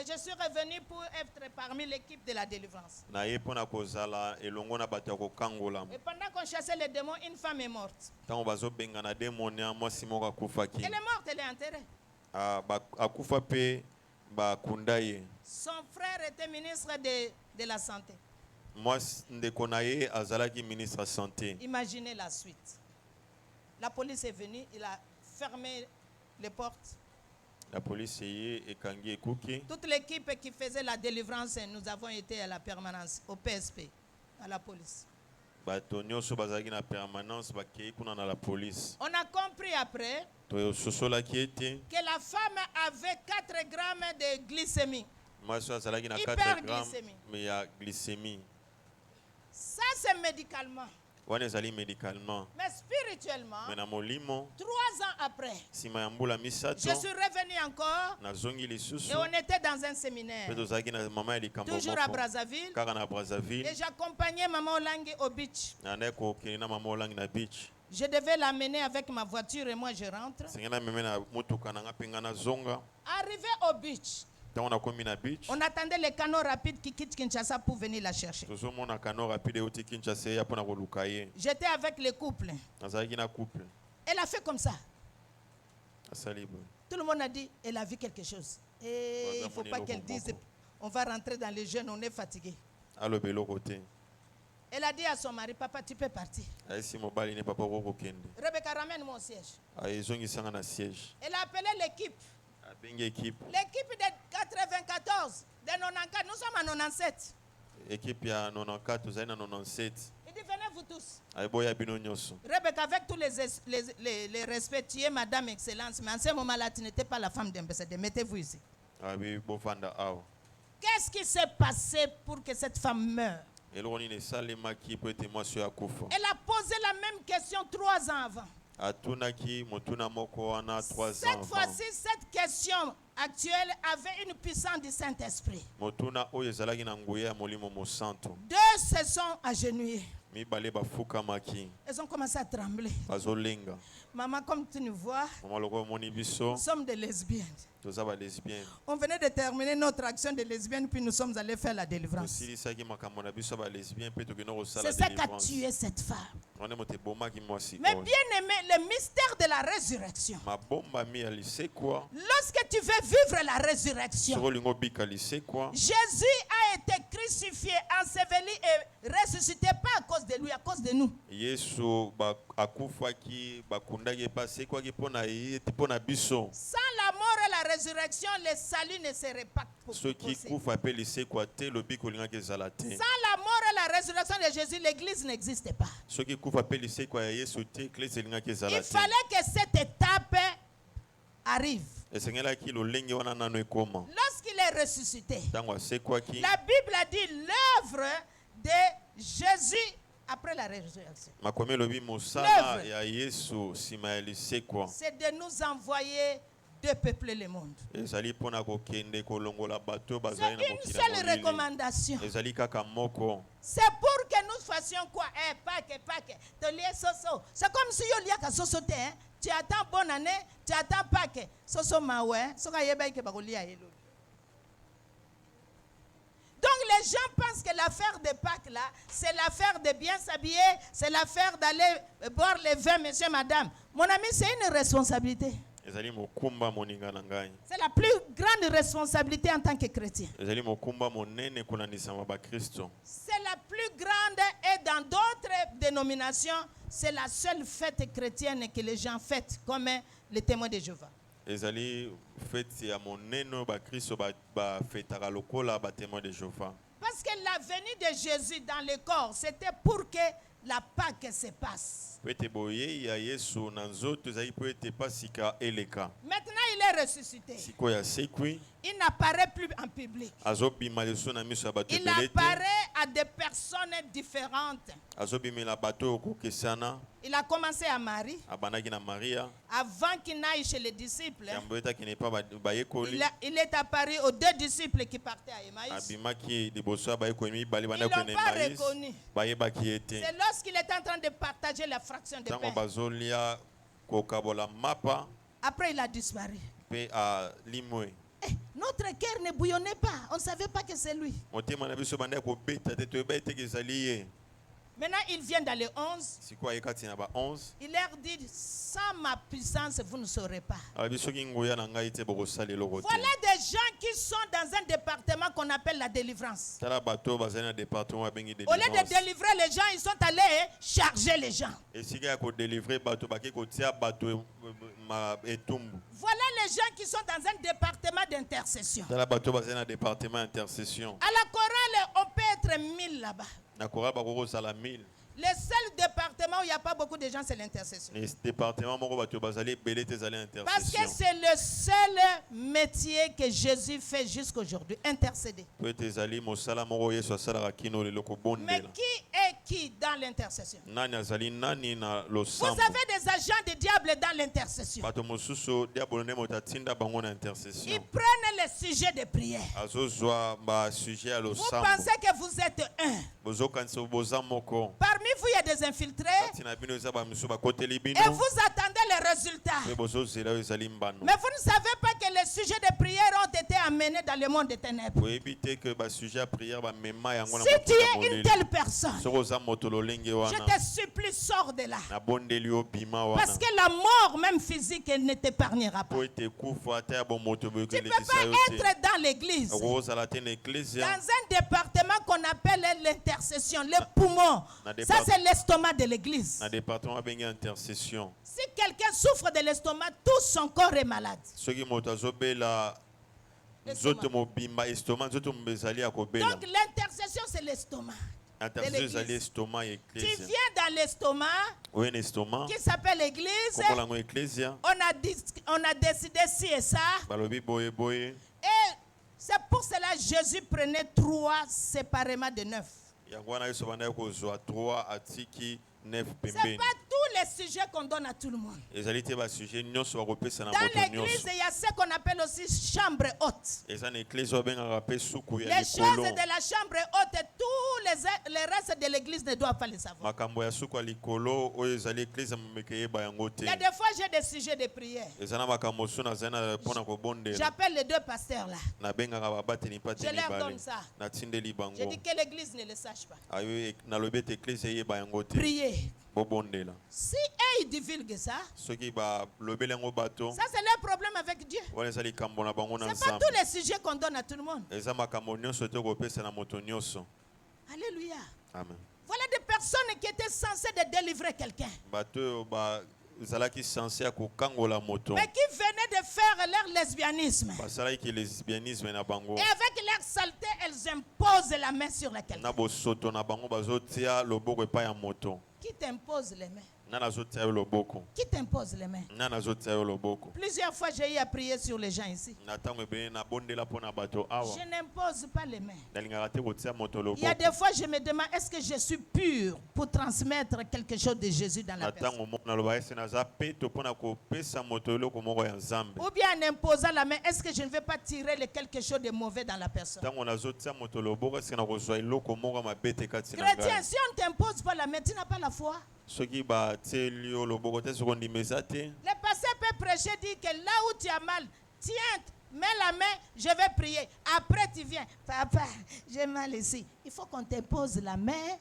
je suis revenu pour être parmi l'équipe de la délivrance. Et pendant qu'on chassait les démons, une femme est morte. Elle est morte, elle est enterrée. Son frère était ministre de la santé. Imaginez la suite. La police est venue, il a fermé les portes. La police est kangé. Toute l'équipe qui faisait la délivrance, nous avons été à la permanence, au PSP, à la police. On a compris après que la femme avait 4 grammes de glycémie. Hyperglycémie. Ça, c'est médicalement. Mais spirituellement, 3 ans après, je suis revenu encore et on était dans un séminaire, toujours à Brazzaville, et j'accompagnais Maman Olangi au beach. Je devais l'amener avec ma voiture et moi je rentre. Arrivé au beach, on attendait les canaux rapides qui quittent Kinshasa pour venir la chercher. J'étais avec le couple. Elle a fait comme ça. Tout le monde a dit, elle a vu quelque chose. Et il ne faut pas qu'elle dise, on va rentrer dans les jeunes, on est fatigué. Elle a dit à son mari, papa, tu peux partir. Rebecca, ramène-moi au siège. Elle a appelé l'équipe. L'équipe de 94, de 94, nous sommes en 97. Équipe de 94, nous sommes en 97. Il dit, venez vous tous. Rebecca, avec tous les respects, tu es Madame Excellence, mais en ce moment-là, tu n'étais pas la femme d'ambassadeur. Mettez-vous ici. Qu'est-ce qui s'est passé pour que cette femme meure? Elle a posé la même question 3 ans avant. Cette fois-ci, cette question actuelle avait une puissance du Saint-Esprit. 2 se sont agenouillés. Elles ont commencé à trembler. Maman, comme tu nous vois, nous sommes des lesbiennes. On venait de terminer notre action de lesbienne, puis nous sommes allés faire la délivrance. C'est ça qui a tué cette femme. Mais bien aimé, le mystère de la résurrection. Lorsque tu veux vivre la résurrection, Jésus a été crucifié, enseveli et ressuscité pas à cause de lui, à cause de nous. Sans la mort et la résurrection, le salut ne serait pas ceux qui couvent appellent ici quoi te lobi kolinga kezala te. Sans la mort et la résurrection de Jésus, l'église n'existe pas. Ceux qui couvent appellent ici quoi Yesu te église elinga kezala Il te. fallait que cette étape arrive. Lorsqu'il est ressuscité, la Bible a dit l'œuvre de Jésus après la résurrection. C'est de nous envoyer de peupler le monde. C'est une seule recommandation. C'est pour que nous fassions quoi? C'est comme si on y a soso. Tu attends bonne année, tu attends Pâques. Soso mawe, soka yeba ke bakolia elo. Donc les gens pensent que l'affaire de Pâques là, c'est l'affaire de bien s'habiller, c'est l'affaire d'aller boire le vin, monsieur, madame. Mon ami, c'est une responsabilité. C'est la plus grande responsabilité en tant que chrétien. C'est la plus grande et dans d'autres dénominations, c'est la seule fête chrétienne que les gens fêtent, comme les témoins de Jéhovah. Parce que la venue de Jésus dans le corps, c'était pour que la Pâque se passe. Maintenant, il est ressuscité. Il n'apparaît plus en public. Il apparaît à des personnes différentes. Il a commencé à Marie. Avant qu'il n'aille chez les disciples, il est apparu aux deux disciples qui partaient à Emmaüs. Ils ne l'ont pas reconnu. C'est lorsqu'il est en train de partager la fraction de pain. Après, il a disparu. Notre cœur ne bouillonnait pas. On ne savait pas que c'est lui. Maintenant, il vient dans le 11. Il leur dit, sans ma puissance, vous ne saurez pas. Voilà des gens qui sont dans un département qu'on appelle la délivrance. Au lieu de délivrer les gens, ils sont allés charger les gens. Voilà les gens qui sont dans un département d'intercession. À la chorale, on peut être 1000 là-bas. Le seul département où il n'y a pas beaucoup de gens, c'est l'intercession. Parce que c'est le seul métier que Jésus fait jusqu'aujourd'hui, intercéder. Mais qui est qui dans l'intercession? Vous avez des agents de diable dans l'intercession. Ils prennent les sujets de prière. Vous pensez que vous êtes un. Parmi vous, il y a des infiltrés. Et vous attendez les résultats. Mais vous ne savez pas que les sujets de prière ont été amenés dans le monde des ténèbres. Si tu es une telle personne, je te supplie, sors de là. Parce que la mort, même physique, elle ne t'épargnera pas. Tu ne peux pas être dans l'église, dans un département qu'on appelle l'intercession, le poumon. Ça, c'est l'estomac de l'église. Si quelqu'un souffre de l'estomac, tout son corps est malade. Donc l'intercession, c'est l'estomac. Tu viens dans l'estomac qui s'appelle l'église. On a décidé ci et ça. Et c'est pour cela que Jésus prenait 3 séparément de 9. C'est pas tous les sujets qu'on donne à tout le monde. Dans l'église, il y a ce qu'on appelle aussi chambre haute. Les choses de la chambre haute, tous les restes de l'église ne doivent pas les savoir. Il y a des fois, j'ai des sujets de prière. J'appelle les 2 pasteurs là. Je leur donne ça. Je dis que l'église ne le sache pas. Priez. Si eux ils divulguent ça, ça c'est leur problème avec Dieu. C'est pas tous les sujets qu'on donne à tout le monde. Alléluia. Amen. Voilà des personnes qui étaient censées de délivrer quelqu'un. zalaki censé akokangola moto. Mais qui venaient de faire leur lesbianisme. Basalaki lesbianisme na bango. Et avec leur saleté, elles imposent la main sur laquelle. Na bosoto na bango bazotia loboko epai ya moto. Qui t'impose les mains? Qui t'impose les mains? Plusieurs fois, j'ai eu à prier sur les gens ici. Je n'impose pas les mains. Il y a des fois, je me demande, est-ce que je suis pur pour transmettre quelque chose de Jésus dans la personne? Ou bien en imposant la main, est-ce que je ne vais pas tirer quelque chose de mauvais dans la personne? Chrétien, si on ne t'impose pas la main, tu n'as pas la foi. Le pasteur peut prêcher, dire que là où tu as mal, tiens, mets la main, je vais prier. Après tu viens, papa, j'ai mal ici. Il faut qu'on t'impose la main.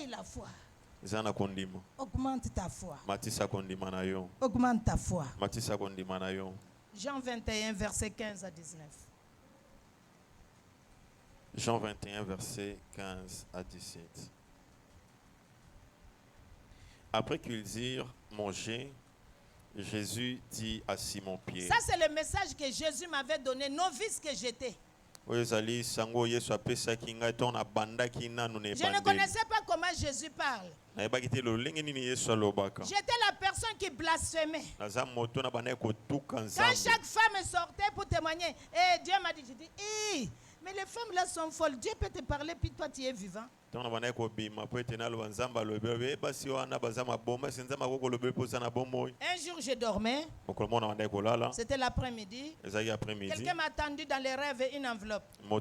Et la foi. Augmente ta foi. Augmente ta foi. Jean 21, verset 15 à 19. Jean 21, verset 15 à 17. Après qu'ils dirent manger, Jésus dit à Simon-Pierre. Ça, c'est le message que Jésus m'avait donné, novice que j'étais. Je ne connaissais pas comment Jésus parle. J'étais la personne qui blasphémait. Quand chaque femme sortait pour témoigner, et Dieu m'a dit, je dis, mais les femmes là sont folles. Dieu peut te parler, puis toi tu es vivant. Un jour je dormais. C'était l'après-midi. Quelqu'un m'a tendu dans les rêves une enveloppe. Et dans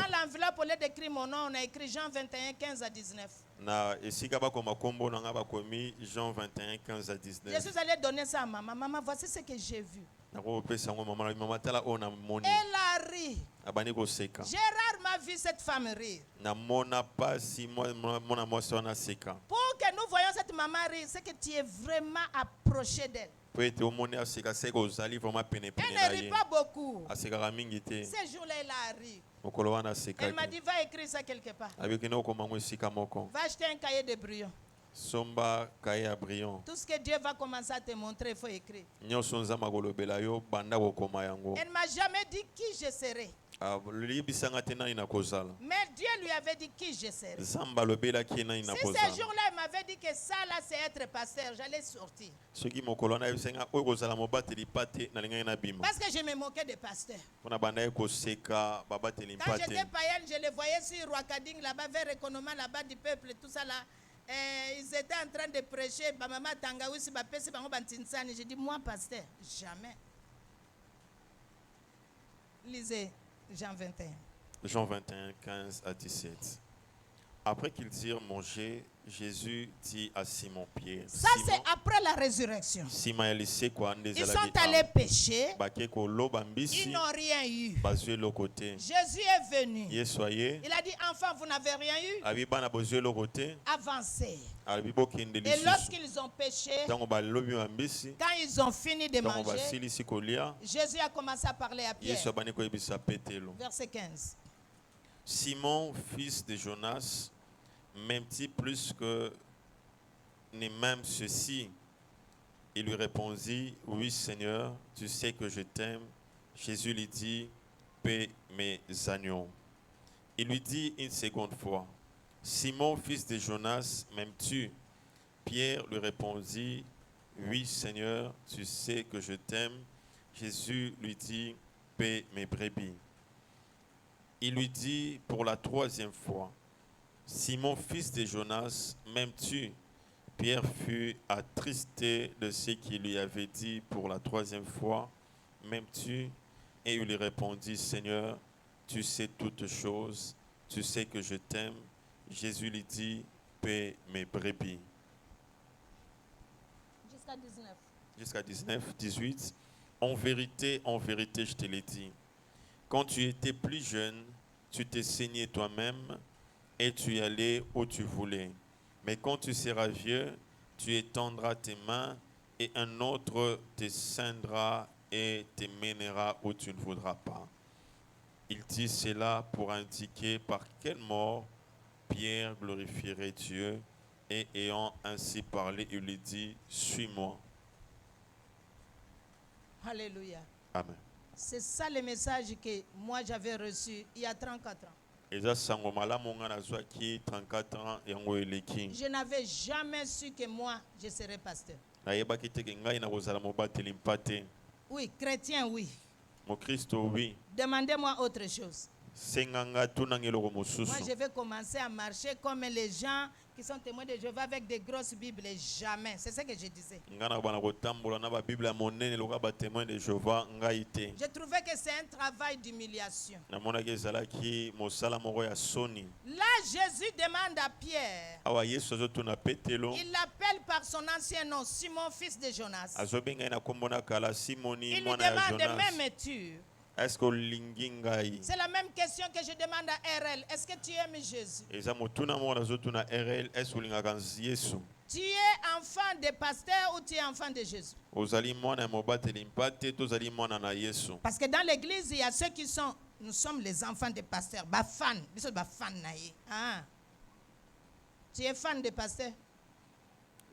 l'enveloppe, au lieu d'écrire mon nom, on a écrit Jean 21, 15 à 19. Je suis allé donner ça à maman. Maman, voici ce que j'ai vu. Elle a ri. J'ai rarement vu cette femme rire. Pour que nous voyions cette maman rire, c'est que tu es vraiment approché d'elle. Elle ne rit pas beaucoup. Ces jours-là, elle a ri. Elle m'a dit, va écrire ça quelque part. Va acheter un cahier de brouillon. Tout ce que Dieu va commencer à te montrer, il faut écrire. Elle ne m'a jamais dit qui je serai. Mais Dieu lui avait dit qui je serais. Si ce jour-là, il m'avait dit que ça, là, c'est être pasteur, j'allais sortir. Parce que je me moquais des pasteurs. Quand j'étais païenne, je les voyais sur Wakading, là-bas, vers Economa, là-bas du peuple, tout ça là. Ils étaient en train de prêcher. J'ai dit, moi, pasteur, jamais. Lisez. Jean 21. Jean 21, 15 à 17. Après qu'ils dirent manger, Jésus dit à Simon-Pierre. Ça, c'est après la résurrection. Ils sont allés pêcher. Ils n'ont rien eu. Jésus est venu. Il a dit, enfant, vous n'avez rien eu. Avancez. Et lorsqu'ils ont pêché, quand ils ont fini de manger, Jésus a commencé à parler à Pierre. Verset 15. Simon, fils de Jonas, m'aimes-tu plus que ni même ceci? Il lui répondit, oui Seigneur, tu sais que je t'aime. Jésus lui dit, paie mes agneaux. Il lui dit une seconde fois, Simon, fils de Jonas, m'aimes-tu? Pierre lui répondit, oui Seigneur, tu sais que je t'aime. Jésus lui dit, paie mes brebis. Il lui dit pour la troisième fois, Simon, fils de Jonas, m'aimes-tu? Pierre fut attristé de ce qu'il lui avait dit pour la troisième fois, m'aimes-tu? Et il lui répondit, Seigneur, tu sais toutes choses, tu sais que je t'aime. Jésus lui dit, paie mes brebis. Jusqu'à 19. Jusqu'à 19, 18. En vérité, je te l'ai dit. Quand tu étais plus jeune, tu t'es saigné toi-même et tu y allais où tu voulais. Mais quand tu seras vieux, tu étendras tes mains et un autre te ceindra et te mènera où tu ne voudras pas. Il dit cela pour indiquer par quelle mort Pierre glorifierait Dieu. Et ayant ainsi parlé, il lui dit, suis-moi. Alléluia. Amen. C'est ça le message que moi j'avais reçu il y a 34 ans. Je n'avais jamais su que moi, je serais pasteur. Oui, chrétien, oui. Oui. Demandez-moi autre chose. Moi, je vais commencer à marcher comme les gens qui sont témoins de Jéhovah avec des grosses Bibles. Jamais. C'est ce que je disais. Je trouvais que c'est un travail d'humiliation. Là, Jésus demande à Pierre. Il l'appelle par son ancien nom, Simon, fils de Jonas. Il lui demande, m'aimes-tu? C'est la même question que je demande à RL. Est-ce que tu aimes Jésus? Tu es enfant de pasteur ou tu es enfant de Jésus? Parce que dans l'église, il y a ceux qui sont, nous sommes les enfants des pasteurs. Ah. Tu es fan de pasteur?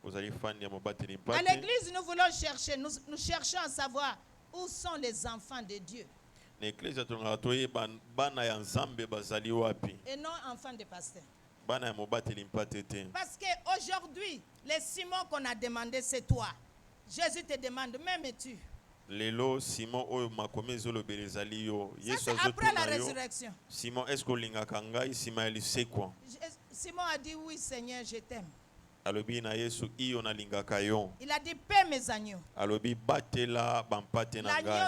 À l'église, nous voulons chercher, nous cherchons à savoir où sont les enfants de Dieu. Et non enfants de pasteur. Parce qu'aujourd'hui, les Simon qu'on a demandé, c'est toi. Jésus te demande, m'aimes-tu? Ça, c'est après la résurrection. Simon a dit, oui Seigneur, je t'aime. Il a dit, paie mes agneaux. L'agneau,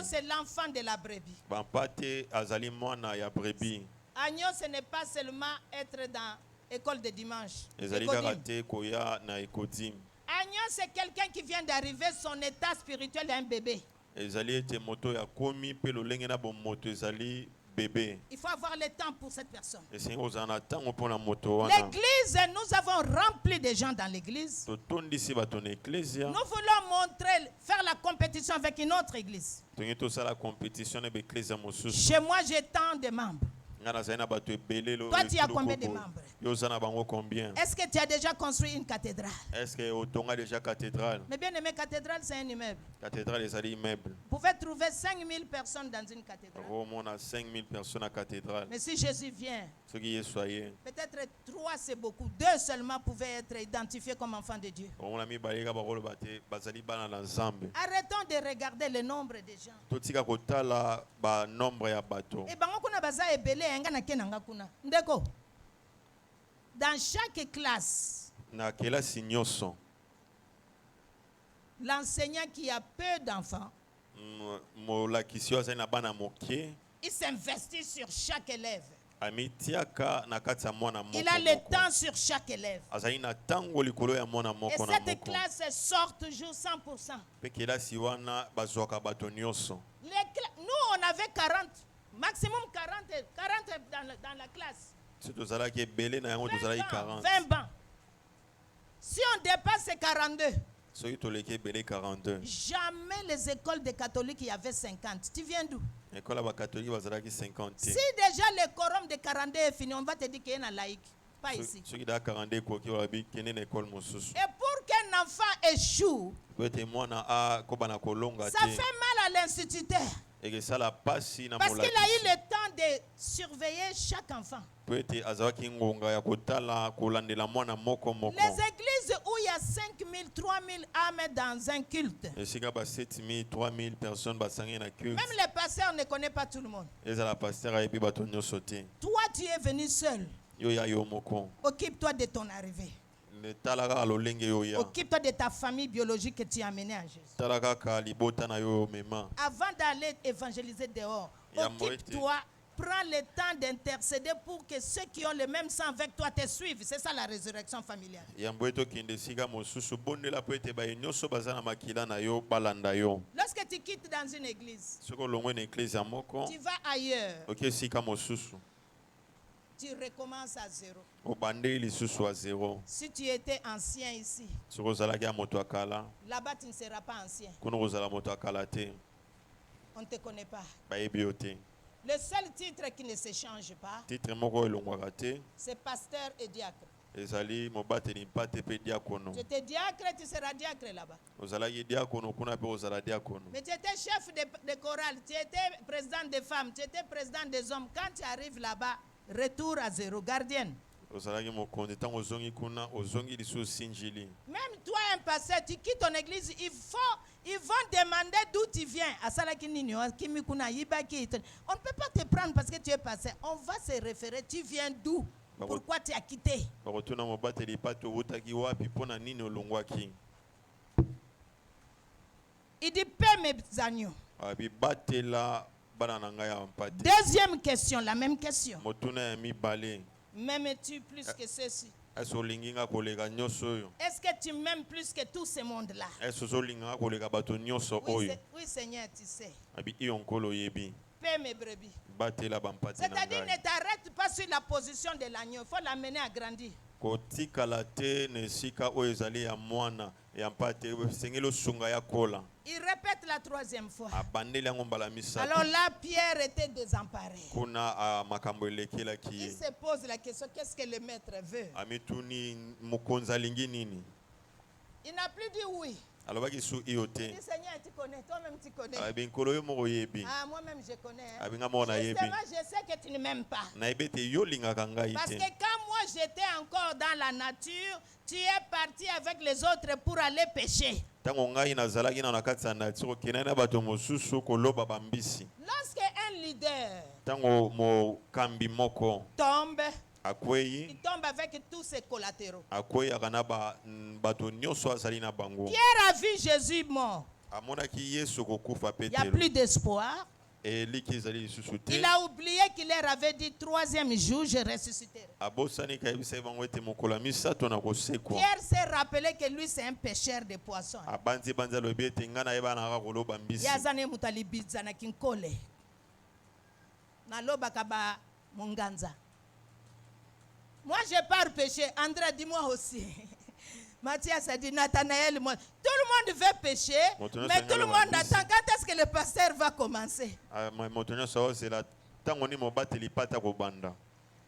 c'est l'enfant de la brebis. Agneau, ce n'est pas seulement être dans l'école de dimanche. Agneau, c'est quelqu'un qui vient d'arriver, son état spirituel est un bébé. Il faut avoir le temps pour cette personne. L'église, nous avons rempli de gens dans l'église. Nous voulons montrer, faire la compétition avec une autre église. Chez moi, j'ai tant de membres. Toi, tu as combien de membres? Est-ce que tu as déjà construit une cathédrale? Mais bien aimé, cathédrale, c'est un immeuble. Vous pouvez trouver 5000 personnes dans une cathédrale. Mais si Jésus vient, peut-être 3 c'est beaucoup. 2 seulement pouvaient être identifiés comme enfants de Dieu. Arrêtons de regarder le nombre de gens. Et dans chaque classe, l'enseignant qui a peu d'enfants, il s'investit sur chaque élève. Il a le temps sur chaque élève. Et cette classe sort toujours 100%. Nous, on avait 40, maximum 40 dans la classe. 20 bancs. Si on dépasse ces 42, jamais les écoles des catholiques, il y avait 50. Tu viens d'où? Si déjà le quorum de 42 est fini, on va te dire qu'il y a un laïc. Pas ici. Et pour qu'un enfant échoue, ça fait mal à l'instituteur. Parce qu'il a eu le temps de surveiller chaque enfant. Les églises où il y a 5000, 3000 âmes dans un culte, même les pasteurs ne connaissent pas tout le monde. Toi, tu es venu seul. Occupe-toi de ton arrivée. Occupe-toi de ta famille biologique que tu as amenée à Jésus. Avant d'aller évangéliser dehors, occupe-toi, prends le temps d'intercéder pour que ceux qui ont le même sang avec toi te suivent. C'est ça la résurrection familiale. Lorsque tu quittes dans une église, tu vas ailleurs. Tu recommences à zéro. Si tu étais ancien ici, là-bas tu ne seras pas ancien. On ne te connaît pas. Le seul titre qui ne se change pas, Titre moko elongwaka te. c'est pasteur et diacre. Ezali mobateli mpate pe diakono. Tu étais diacre, tu seras diacre là-bas. Ozalaki diakono kuna pe ozala diakono. Mais tu étais chef de chorale, tu étais président des femmes, tu étais président des hommes. Quand tu arrives là-bas, retour à zéro, gardienne. Ozalaki mokonzi ntango ozongi kuna ozongi lisusu sinjili. Même toi, un pasteur, tu quittes ton église, ils vont demander d'où tu viens. On ne peut pas te prendre parce que tu es pasteur. On va se référer, tu viens d'où? Pourquoi tu as quitté? Il dit, paie mes agneaux. Deuxième question, la même question. M'aimes-tu plus que ceci? Est-ce que tu m'aimes plus que tout ce monde-là? Oui, Seigneur, tu sais. Paie mes brebis. C'est-à-dire, ne t'arrête pas sur la position de l'agneau. Il faut l'amener à grandir. Il répète la troisième fois. Alors là, Pierre était désemparé. Il se pose la question, qu'est-ce que le maître veut? Il n'a plus dit oui. Il dit, Seigneur, tu connais, toi-même tu connais. Ah, moi-même je connais. Justement, je sais que tu ne m'aimes pas. Parce que quand moi j'étais encore dans la nature, tu es parti avec les autres pour aller pêcher. Lorsque un leader tombe, il tombe avec tous ses collatéraux. Pierre a vu Jésus mort. Il n'y a plus d'espoir. Il a oublié qu'il leur avait dit troisième jour, je ressusciterai. Pierre s'est rappelé que lui c'est un pêcheur de poissons. Yazane mutalibidza na kinkole. Na loba kaba munganza. Moi je pars pêcher. André, dis-moi aussi. Mathias a dit, Nathanaël, moi, tout le monde veut pêcher, mais tout le monde attend. Quand est-ce que le pasteur va commencer?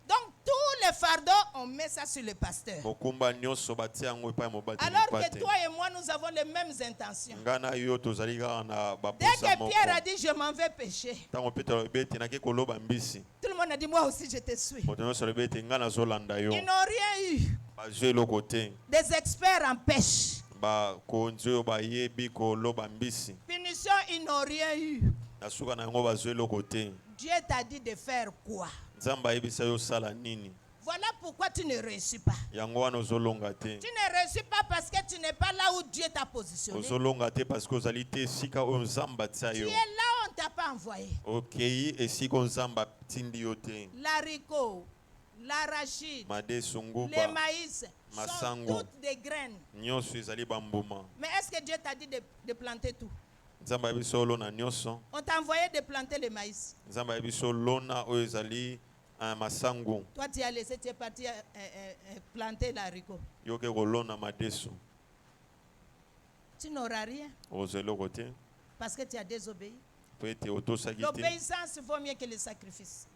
Donc, tous les fardeaux, on met ça sur le pasteur. Alors que toi et moi, nous avons les mêmes intentions. Dès que Pierre a dit, je m'en vais pêcher, tout le monde a dit, moi aussi, je te suis. Ils n'ont rien eu. Des experts en pêche. Punition, ils n'ont rien eu. Dieu t'a dit de faire quoi? Voilà pourquoi tu ne réussis pas. Tu ne réussis pas parce que tu n'es pas là où Dieu t'a positionné. Tu es là où on ne t'a pas envoyé. L'haricot, l'arachide, les maïs sont toutes des graines. Mais est-ce que Dieu t'a dit de planter tout? On t'a envoyé de planter le maïs. Toi tu as laissé, tu es parti planter l'haricot. Tu n'auras rien. Parce que tu as désobéi. L'obéissance vaut mieux que le sacrifice.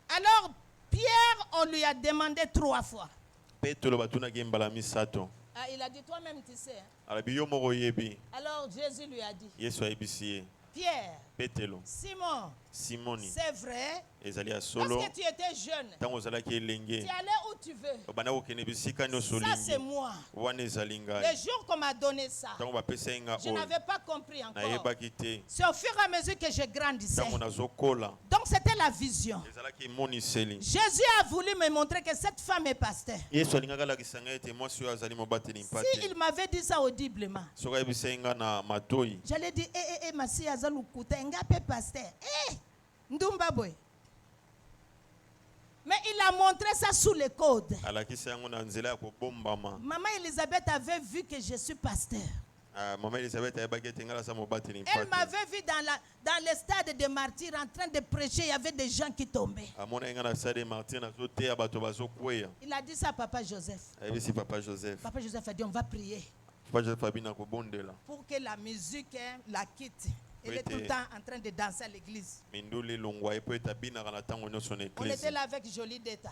Alors Pierre, on lui a demandé 3 fois. Ah, il a dit, toi-même tu sais. Hein? Alors Jésus lui a dit, Pierre, Simon, c'est vrai. Lorsque tu étais jeune, tu allais où tu veux. Ça c'est moi. Le jour qu'on m'a donné ça, je n'avais pas compris encore. C'est au fur et à mesure que je grandissais. Donc c'était la vision. Jésus a voulu me montrer que cette femme est pasteur. Si il m'avait dit ça audiblement, j'allais dire, ma sœur Azalukuta, ngape pasteur. Ndumba boy. Mais il a montré ça sous les codes. Maman Elisabeth avait vu que je suis pasteur. Elle m'avait vu dans le stade de martyrs en train de prêcher. Il y avait des gens qui tombaient. Il a dit ça à Papa Joseph. Papa Joseph a dit on va prier pour que la musique la quitte. Il est tout le temps en train de danser à l'église. On était là avec Jolie Deta.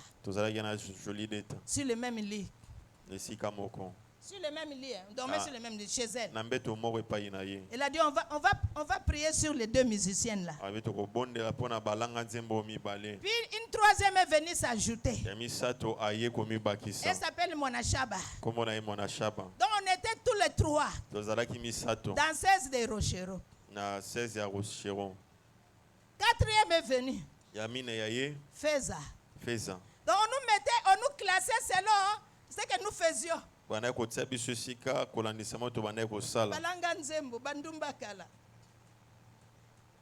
Sur le même lit. Sur le même lit, on dormait sur le même lit chez elle. Elle a dit on va prier sur les deux musiciennes là. Puis une troisième est venue s'ajouter. Elle s'appelle Monachaba. Donc on était tous les trois dans 16 de Rochero. Quatrième est venu. Feza. Donc on nous classait selon ce que nous faisions.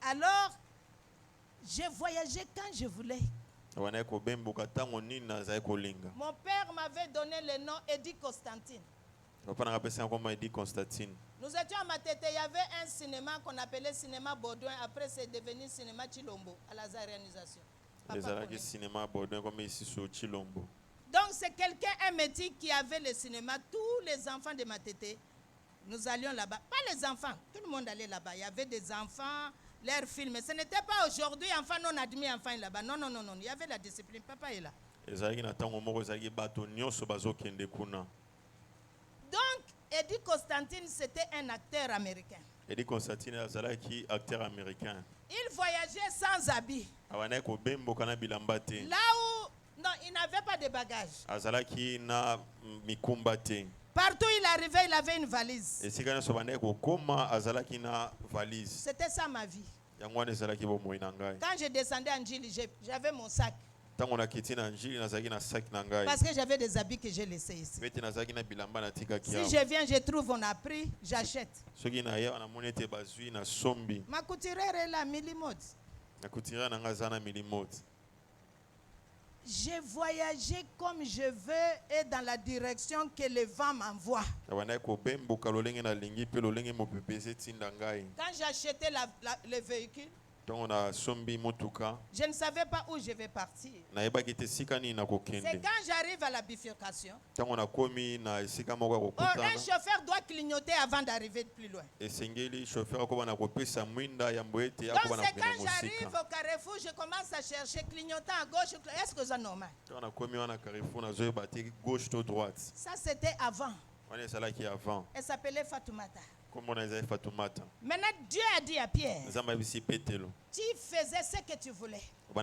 Alors, j'ai voyagé quand je voulais. Mon père m'avait donné le nom Eddie Constantine. Nous étions à Matete, il y avait un cinéma qu'on appelait cinéma Baudouin. Après, c'est devenu cinéma Chilombo à la Zarianisation. Donc c'est quelqu'un, un métier qui avait le cinéma. Tous les enfants de Matete, nous allions là-bas. Pas les enfants, tout le monde allait là-bas. Il y avait des enfants, leurs films. Ce n'était pas aujourd'hui enfants non admis, enfants là-bas. Non. Il y avait la discipline. Papa est là. Donc, Eddie Constantine, c'était un acteur américain. Eddie Constantine, acteur américain. Il voyageait sans habit. Là où... Non, il n'avait pas de bagages. Partout où il arrivait, il avait une valise. C'était ça ma vie. Quand je descendais en Gilles, j'avais mon sac. Parce que j'avais des habits que j'ai laissés ici. Si je viens, je trouve, on a pris, j'achète. Ma couturière est là, Millimode. J'ai voyagé comme je veux et dans la direction que le vent m'envoie. Quand j'ai acheté le véhicule, je ne savais pas où je vais partir. C'est quand j'arrive à la bifurcation, un chauffeur doit clignoter avant d'arriver plus loin. Donc c'est quand j'arrive au carrefour, je commence à chercher clignotant à gauche. Est-ce que c'est normal? Ça c'était avant. Elle s'appelait Fatoumata. Maintenant Dieu a dit à Pierre, tu faisais ce que tu voulais. Tu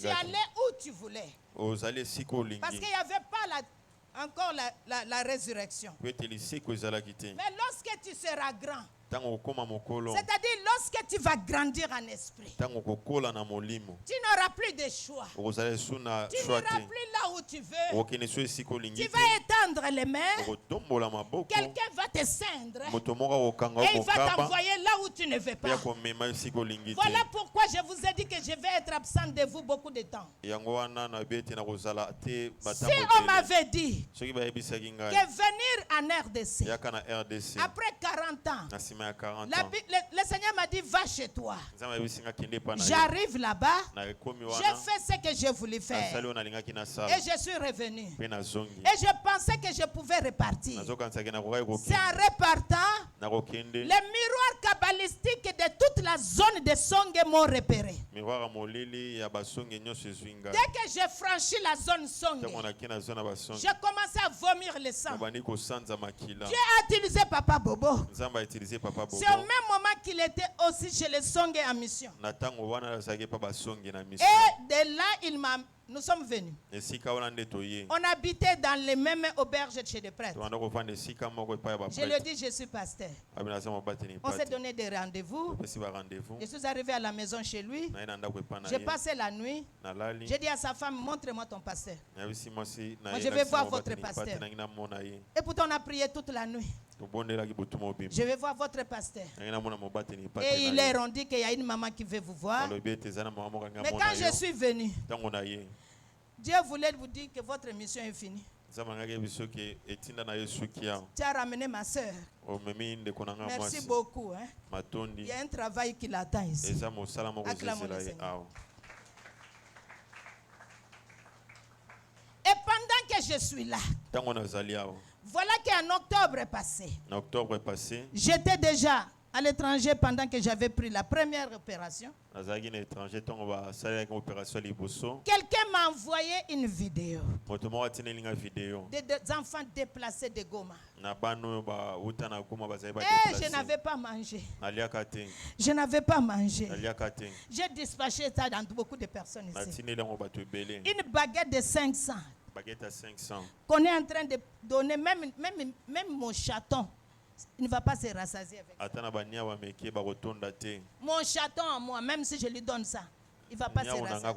allais où tu voulais. Parce qu'il n'y avait pas encore la résurrection. Mais lorsque tu seras grand, c'est-à-dire lorsque tu vas grandir en esprit, tu n'auras plus de choix. Tu n'iras plus là où tu veux. Tu vas étendre les mains. Quelqu'un va te ceindre. Et il va t'envoyer là où tu ne veux pas. Voilà pourquoi je vous ai dit que je vais être absent de vous beaucoup de temps. Si on m'avait dit que venir en RDC après 40 ans, le Seigneur m'a dit, va chez toi. J'arrive là-bas, j'ai fait ce que je voulais faire. Et je suis revenu. Et je pensais que je pouvais repartir. C'est en repartant, les miroirs kabbalistiques de toute la zone de Songé m'ont repéré. Dès que j'ai franchi la zone Songé, j'ai commencé à vomir le sang. Dieu a utilisé Papa Bobo. C'est au même moment qu'il était aussi chez les Songé en mission. Et de là, nous sommes venus. On habitait dans les mêmes auberges chez les prêtres. Je le dis, je suis pasteur. On s'est donné des rendez-vous. Je suis arrivé à la maison chez lui. J'ai passé la nuit. J'ai dit à sa femme, montre-moi ton pasteur. Moi, je vais voir votre pasteur. Et pourtant, on a prié toute la nuit. Je vais voir votre pasteur. Et ils leur ont dit qu'il y a une maman qui veut vous voir. Mais quand je suis venu, Dieu voulait vous dire que votre mission est finie. Tu as ramené ma soeur. Merci beaucoup. Hein? Il y a un travail qui l'attend ici. Acclamons le Seigneur. Et pendant que je suis là, voilà qu'en octobre passé, j'étais déjà à l'étranger pendant que j'avais pris la première opération. Quelqu'un m'a envoyé une vidéo des enfants déplacés de Goma. Et je n'avais pas mangé. Je n'avais pas mangé. J'ai dispatché ça dans beaucoup de personnes ici. Une baguette de 500. Qu'on est en train de donner, même mon chaton. Il ne va pas se rassasier avec ça. Mon chaton à moi, même si je lui donne ça, il ne va pas se rassasier.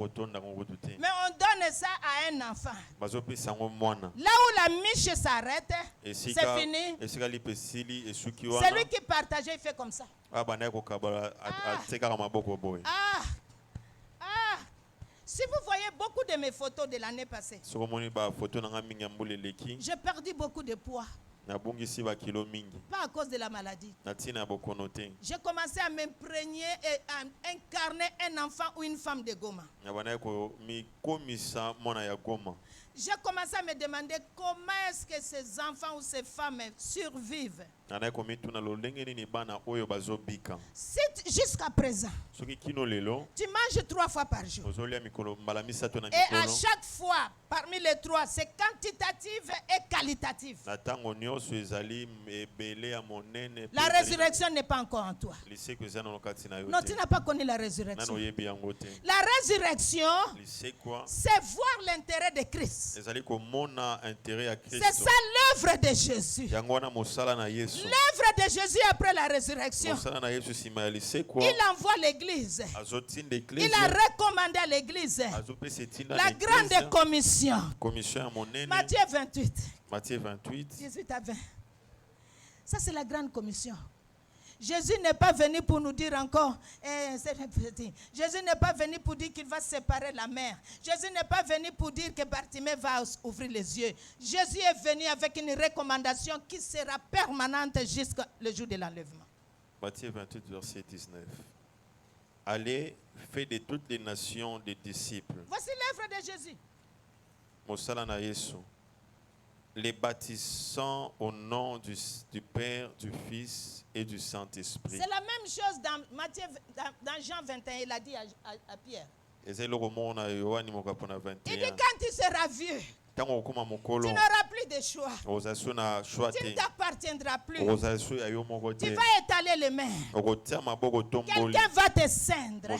Mais on donne ça à un enfant. Là où la miche s'arrête, c'est fini. Celui qui partageait, il fait comme ça. Si vous voyez beaucoup de mes photos de l'année passée, j'ai perdu beaucoup de poids. Pas à cause de la maladie. J'ai commencé à m'imprégner et à incarner un enfant ou une femme de Goma. J'ai commencé à me demander comment est-ce que ces enfants ou ces femmes survivent. Si jusqu'à présent, tu manges 3 fois par jour. Et à chaque fois, parmi les 3, c'est quantitatif et qualitatif. La résurrection n'est pas encore en toi. Non, tu n'as pas connu la résurrection. La résurrection, c'est voir l'intérêt de Christ. C'est ça l'œuvre de Jésus. L'œuvre de Jésus après la résurrection. Il envoie l'église. Il a recommandé à l'église la grande commission. Matthieu 28. 18 à 20. Ça, c'est la grande commission. Jésus n'est pas venu pour nous dire encore, Jésus n'est pas venu pour dire qu'il va séparer la mer. Jésus n'est pas venu pour dire que Bartimée va ouvrir les yeux. Jésus est venu avec une recommandation qui sera permanente jusqu'au jour de l'enlèvement. Matthieu 28, verset 19. Allez, faites de toutes les nations des disciples. Voici l'œuvre de Jésus. Les baptisant au nom du Père, du Fils et du Saint-Esprit. C'est la même chose dans dans Jean 21, il a dit à Pierre. Il dit quand tu seras vieux, tu n'auras plus de choix. Tu ne t'appartiendras plus. Tu vas étaler les mains. Quelqu'un va te cendre et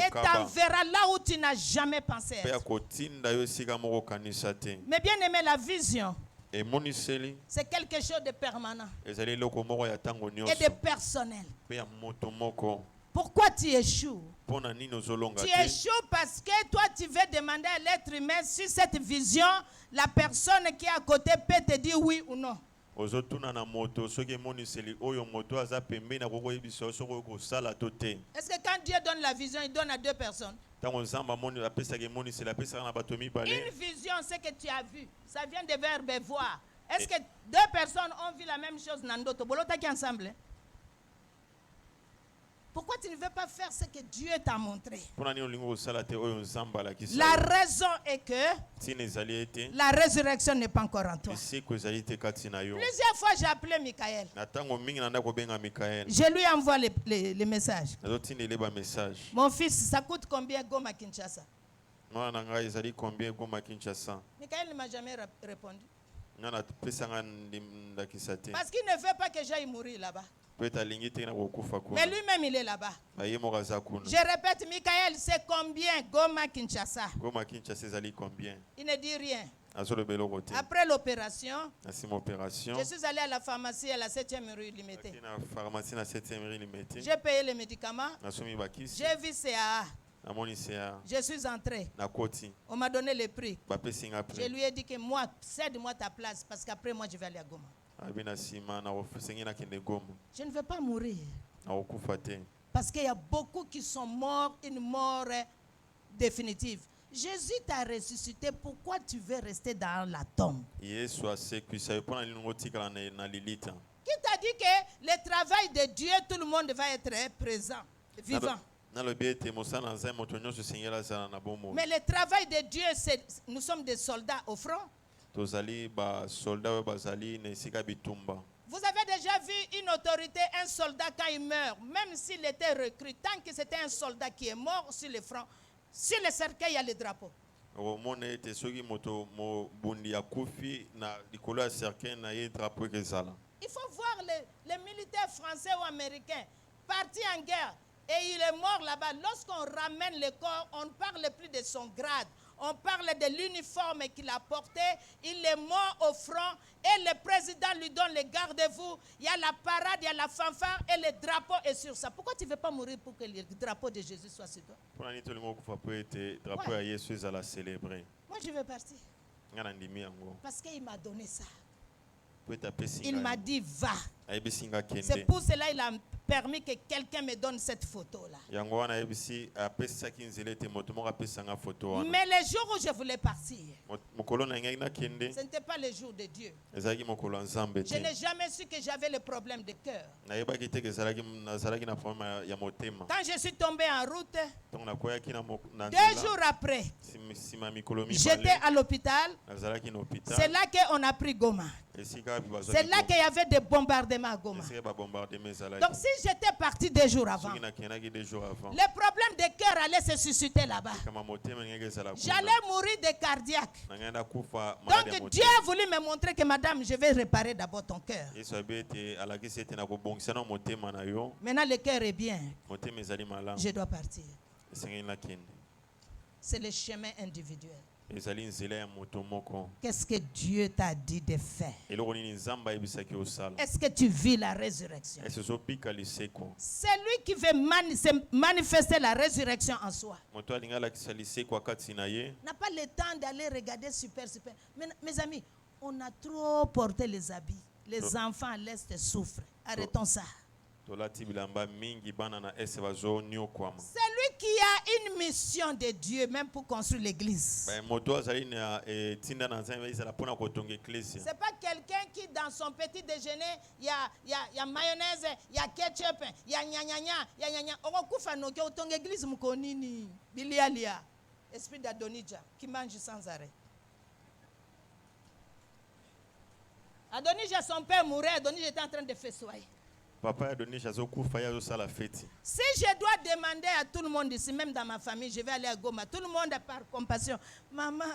t'enverra là où tu n'as jamais pensé être. Mais bien aimé, la vision, c'est quelque chose de permanent et de personnel. Pourquoi tu échoues? Tu échoues parce que toi tu veux demander à l'être humain si cette vision, la personne qui est à côté peut te dire oui ou non. Est-ce que quand Dieu donne la vision, il donne à 2 personnes? Une vision, c'est que tu as vu. Ça vient du verbe voir. Est-ce que 2 personnes ont vu la même chose? Ensemble. Pourquoi tu ne veux pas faire ce que Dieu t'a montré? La raison est que la résurrection n'est pas encore en toi. Plusieurs fois j'ai appelé Michael. Je lui envoie les messages. Mon fils, ça coûte combien Goma Kinshasa? Michael ne m'a jamais répondu. Parce qu'il ne veut pas que j'aille mourir là-bas. Mais lui-même, il est là-bas. Je répète, Michael, c'est combien Goma Kinshasa? Il ne dit rien. Après l'opération, je suis allé à la pharmacie à la 7e rue limitée. J'ai payé les médicaments. J'ai vu CAA. Je suis entré. On m'a donné le prix. Je lui ai dit que moi, cède-moi ta place parce qu'après moi, je vais aller à Goma. Je ne veux pas mourir. Parce qu'il y a beaucoup qui sont morts, une mort définitive. Jésus t'a ressuscité. Pourquoi tu veux rester dans la tombe? Qui t'a dit que le travail de Dieu, tout le monde va être présent, vivant? Mais le travail de Dieu, c'est nous sommes des soldats au front. Vous avez déjà déjà vu une autorité, un soldat quand il meurt, même s'il était recruté, tant que c'était un soldat qui est mort sur le front, sur le cercueil, il y a le drapeau. Il faut voir les militaires français ou américains partis en guerre et il est mort là-bas. Lorsqu'on ramène le corps, on ne parle plus de son grade. On parle de l'uniforme qu'il a porté. Il est mort au front et le président lui donne le garde-vous. Il y a la parade, il y a la fanfare et le drapeau est sur ça. Pourquoi tu ne veux pas mourir pour que le drapeau de Jésus soit sur toi? Ouais. Moi, je veux partir. Parce qu'il m'a donné ça. Il m'a dit va. C'est pour cela qu'il a permis que quelqu'un me donne cette photo-là. Mais le jour où je voulais partir, ce n'était pas le jour de Dieu. Je n'ai jamais su que j'avais le problème de cœur. Quand je suis tombé en route, 2 jours après, j'étais à l'hôpital. C'est là qu'on a pris Goma. C'est là qu'il y avait des bombardements à Goma. Donc si j'étais parti 2 jours avant, le problème de cœur allait se susciter là-bas. J'allais mourir de cardiaque. Donc Dieu a voulu me montrer que madame, je vais réparer d'abord ton cœur. Maintenant le cœur est bien. Je dois partir. C'est le chemin individuel. Qu'est-ce que Dieu t'a dit de faire? Est-ce que tu vis la résurrection? C'est lui qui veut manifester la résurrection en soi. N'a pas le temps d'aller regarder super. Mais, mes amis, on a trop porté les habits. Les enfants à l'Est souffrent. Arrêtons ça. C'est lui qui a une mission de Dieu, même pour construire l'église. C'est pas quelqu'un qui, dans son petit déjeuner, il y a mayonnaise, il y a ketchup, il y a gna-gna-gna, il y a gna-gna. On coupe no que autant l'église mkonini, bilialia, esprit d'Adonija, qui mange sans arrêt. Adonija, son père mourait, Adonija était en train de festoyer. Papa a donné la fête. Si je dois demander à tout le monde ici, même dans ma famille, je vais aller à Goma. Tout le monde a par compassion. Maman,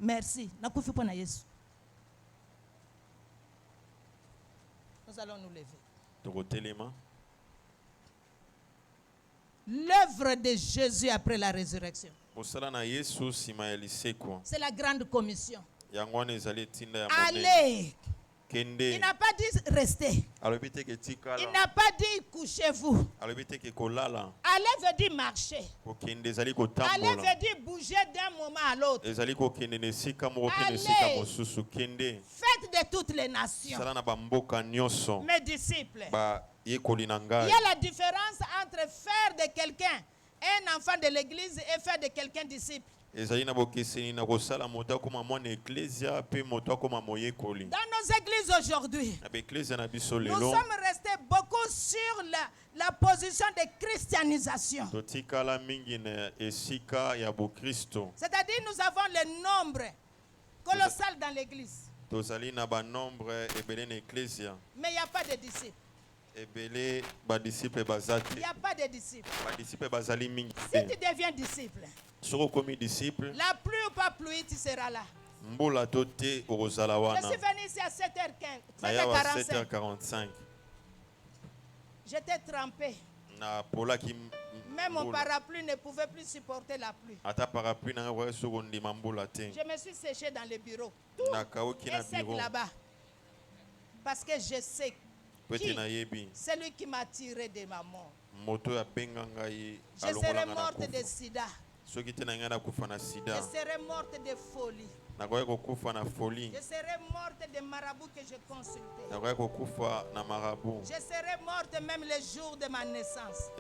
merci. Nous allons nous lever. L'œuvre de Jésus après la résurrection. C'est la grande commission. Allez. Il n'a pas dit restez. Il n'a pas dit couchez-vous. Allez veut dire marcher. Allez veut dire bouger d'un moment à l'autre. Allez. Faites de toutes les nations mes disciples. Il y a la différence entre faire de quelqu'un un enfant de l'église et faire de quelqu'un disciple. Dans nos églises aujourd'hui, nous sommes restés beaucoup sur la position de christianisation. C'est-à-dire nous avons le nombre colossal dans l'église. Mais il n'y a pas de disciples. Il n'y a pas de disciples. Si tu deviens disciple, la pluie ou pas pluie, tu seras là. Je suis venu ici à 7h15, 7h45. J'étais trempé. Même mon parapluie ne pouvait plus supporter la pluie. Je me suis séché dans le bureau. Tout est sec là-bas. Parce que je sais c'est lui qui m'a tiré de ma mort. Je serai morte de sida. Je serai morte de folie. Je serai morte de marabout que je consultais. Je serai morte même le jour de ma naissance.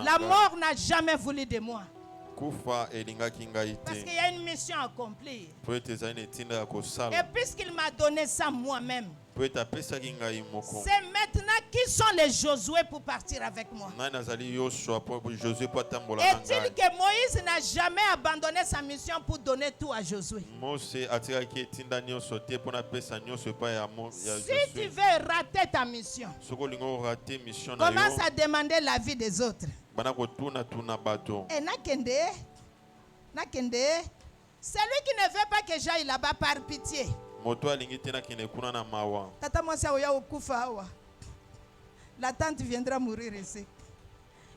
La mort n'a jamais voulu de moi. Parce qu'il y a une mission à accomplir. Et Et puisqu'il m'a donné ça moi-même, c'est maintenant qui sont les Josué pour partir avec moi. Est-il que Moïse n'a jamais abandonné sa mission pour donner tout à Josué? Si tu veux rater ta mission, commence à demander l'avis des autres. Et celui qui ne veut pas que j'aille là-bas par pitié. La tante viendra mourir ici.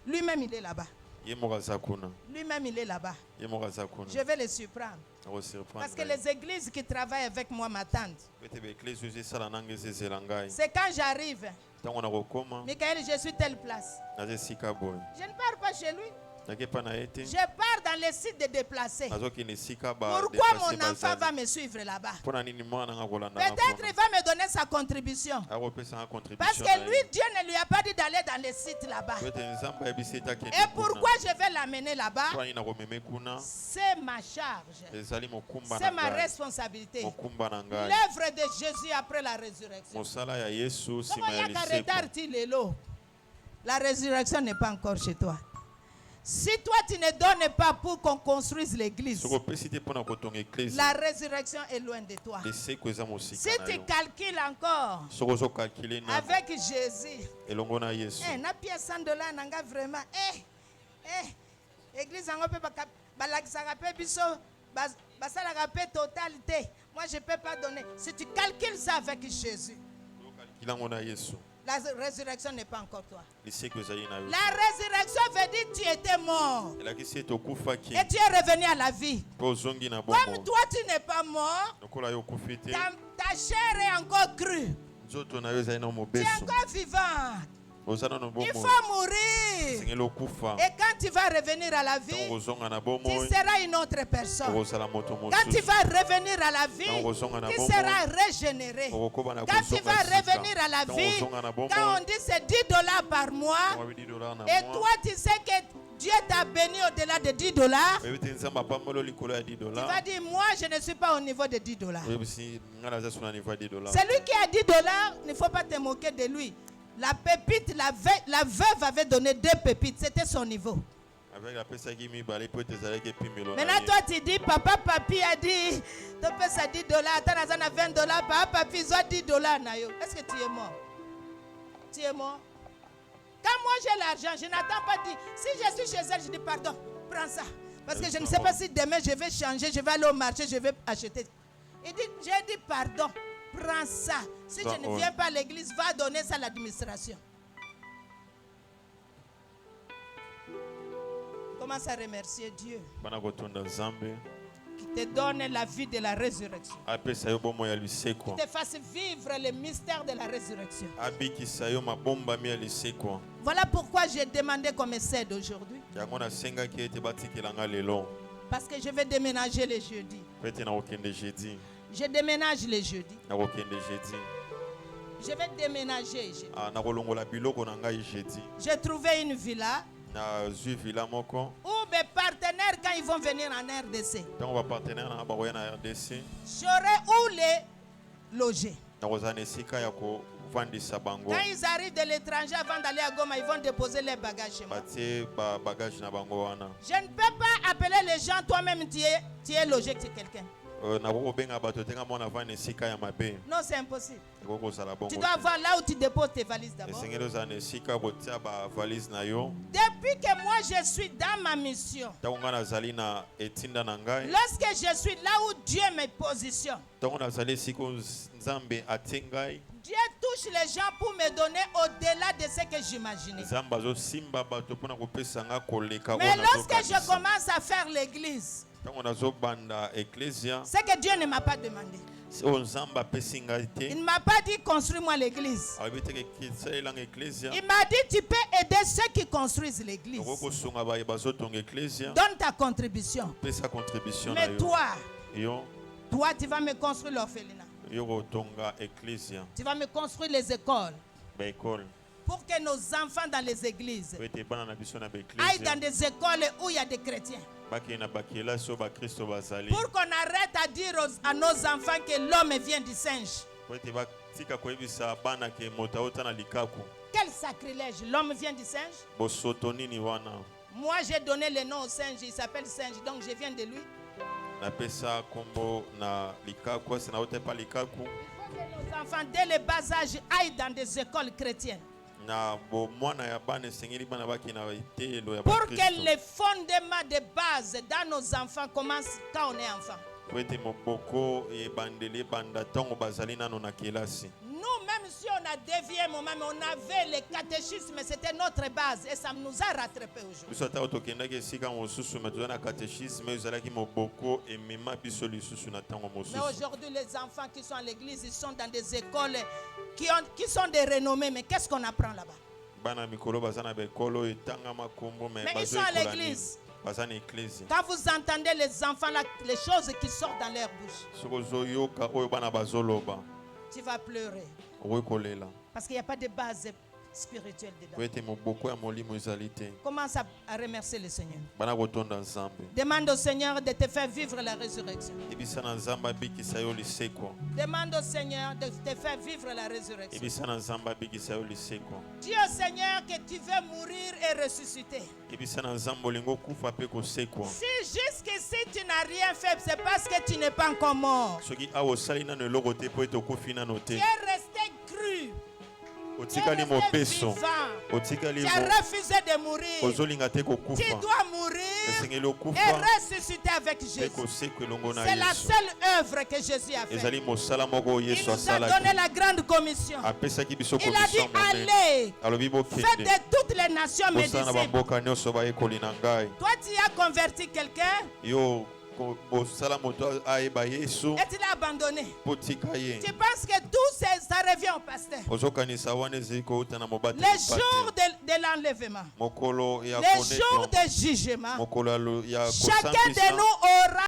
Lui-même il est là-bas. Lui-même il est là-bas. Je vais le surprendre. Parce que les églises qui travaillent avec moi m'attendent. C'est quand j'arrive. Michael, je suis telle place. Je ne pars pas chez lui. Je pars dans les sites de déplacés. Pourquoi mon enfant va me suivre là-bas? Peut-être il va me donner sa contribution. Parce que lui, Dieu ne lui a pas dit d'aller dans les sites là-bas. Et pourquoi je vais l'amener là-bas? C'est ma charge. C'est ma responsabilité. L'œuvre de Jésus après la résurrection. La résurrection n'est pas encore chez toi. Si toi tu ne donnes pas pour qu'on construise l'église, la résurrection est loin de toi. Si tu calcules encore avec Jésus, na pièce 100 $, nanga vraiment, église en peut totalité. Moi je ne peux pas donner. Si tu calcules ça avec Jésus, la résurrection n'est pas encore toi. La résurrection veut dire que tu étais mort. Et tu es revenu à la vie. Comme toi tu n'es pas mort, ta chair est encore crue. Tu es encore vivant. Il faut mourir. Et quand tu vas revenir à la vie, tu seras une autre personne. Quand tu vas revenir à la vie, tu seras régénéré. Quand tu vas revenir à la vie, quand on dit c'est $10 par mois, et toi tu sais que Dieu t'a béni au-delà de $10, tu vas dire, moi je ne suis pas au niveau de $10. Celui qui a $10, il ne faut pas te moquer de lui. La pépite, la veuve avait donné 2 pépites, c'était son niveau. Maintenant toi tu dis, papa, papi a dit, tu payes ça $10, attends, on a $20, papa, papi, ils ont $10. Est-ce que tu es mort? Tu es mort? Quand moi j'ai l'argent, je n'attends pas dire, si je suis chez elle, je dis pardon, prends ça. Parce que je ne sais pas si demain je vais changer, je vais aller au marché, je vais acheter. Il dit, j'ai dit pardon. Prends ça. Si je ne viens pas à l'église, va donner ça à l'administration. Commence à remercier Dieu qui te donne la vie de la résurrection. Qui te fasse vivre le mystère de la résurrection. Voilà pourquoi j'ai demandé qu'on me cède aujourd'hui. Parce que je vais déménager le jeudi. Je déménage le jeudi. Je vais déménager jeudi. J'ai trouvé une villa où mes partenaires, quand ils vont venir en RDC, j'aurai où les loger. Quand ils arrivent de l'étranger avant d'aller à Goma, ils vont déposer les bagages chez moi. Je ne peux pas appeler les gens, toi-même tu es logé chez quelqu'un. Non, c'est impossible. Tu dois avoir là où tu déposes tes valises d'abord. Depuis que moi je suis dans ma mission, lorsque je suis là où Dieu me positionne, Dieu touche les gens pour me donner au-delà de ce que j'imaginais. Mais lorsque je commence à faire l'église, c'est que Dieu ne m'a pas demandé. Il ne m'a pas dit construis-moi l'église. Il m'a dit tu peux aider ceux qui construisent l'église. Donne ta contribution. Mais toi tu vas me construire l'orphelinat. Tu vas me construire les écoles. Pour que nos enfants dans les églises aillent dans des écoles où il y a des chrétiens. Pour qu'on arrête à dire à nos enfants que l'homme vient du singe. Quel sacrilège, l'homme vient du singe. Moi j'ai donné le nom au singe, il s'appelle singe, donc je viens de lui. Il faut que nos enfants dès le bas âge aillent dans des écoles chrétiennes. Pour que les fondements de base dans nos enfants commencent quand on est enfant. Nous, même si on a dévié, on avait le catéchisme, c'était notre base et ça nous a rattrapés aujourd'hui. Mais aujourd'hui, les enfants qui sont à l'église, ils sont dans des écoles qui sont des renommées. Mais qu'est-ce qu'on apprend là-bas? Mais ils sont à l'église. Quand vous entendez les enfants, là, les choses qui sortent dans leur bouche, tu vas pleurer. Parce qu'il n'y a pas de base spirituelle dedans. Commence à remercier le Seigneur. Demande au Seigneur de te faire vivre la résurrection. Demande au Seigneur de te faire vivre la résurrection. Dis au Seigneur que tu veux mourir et ressusciter. Si jusqu'ici tu n'as rien fait, c'est parce que tu n'es pas encore mort. Tu es resté cru. Tu as refusé de mourir. Tu dois mourir et ressusciter avec Jésus. C'est la seule œuvre que Jésus a faite. Il nous a donné la grande commission. Il a dit allez, faites de toutes les nations mes disciples. Toi tu as converti quelqu'un et tu l'as abandonné. Tu penses que tout ça revient au pasteur. Les jours de l'enlèvement, les jours de jugement, chacun de nous aura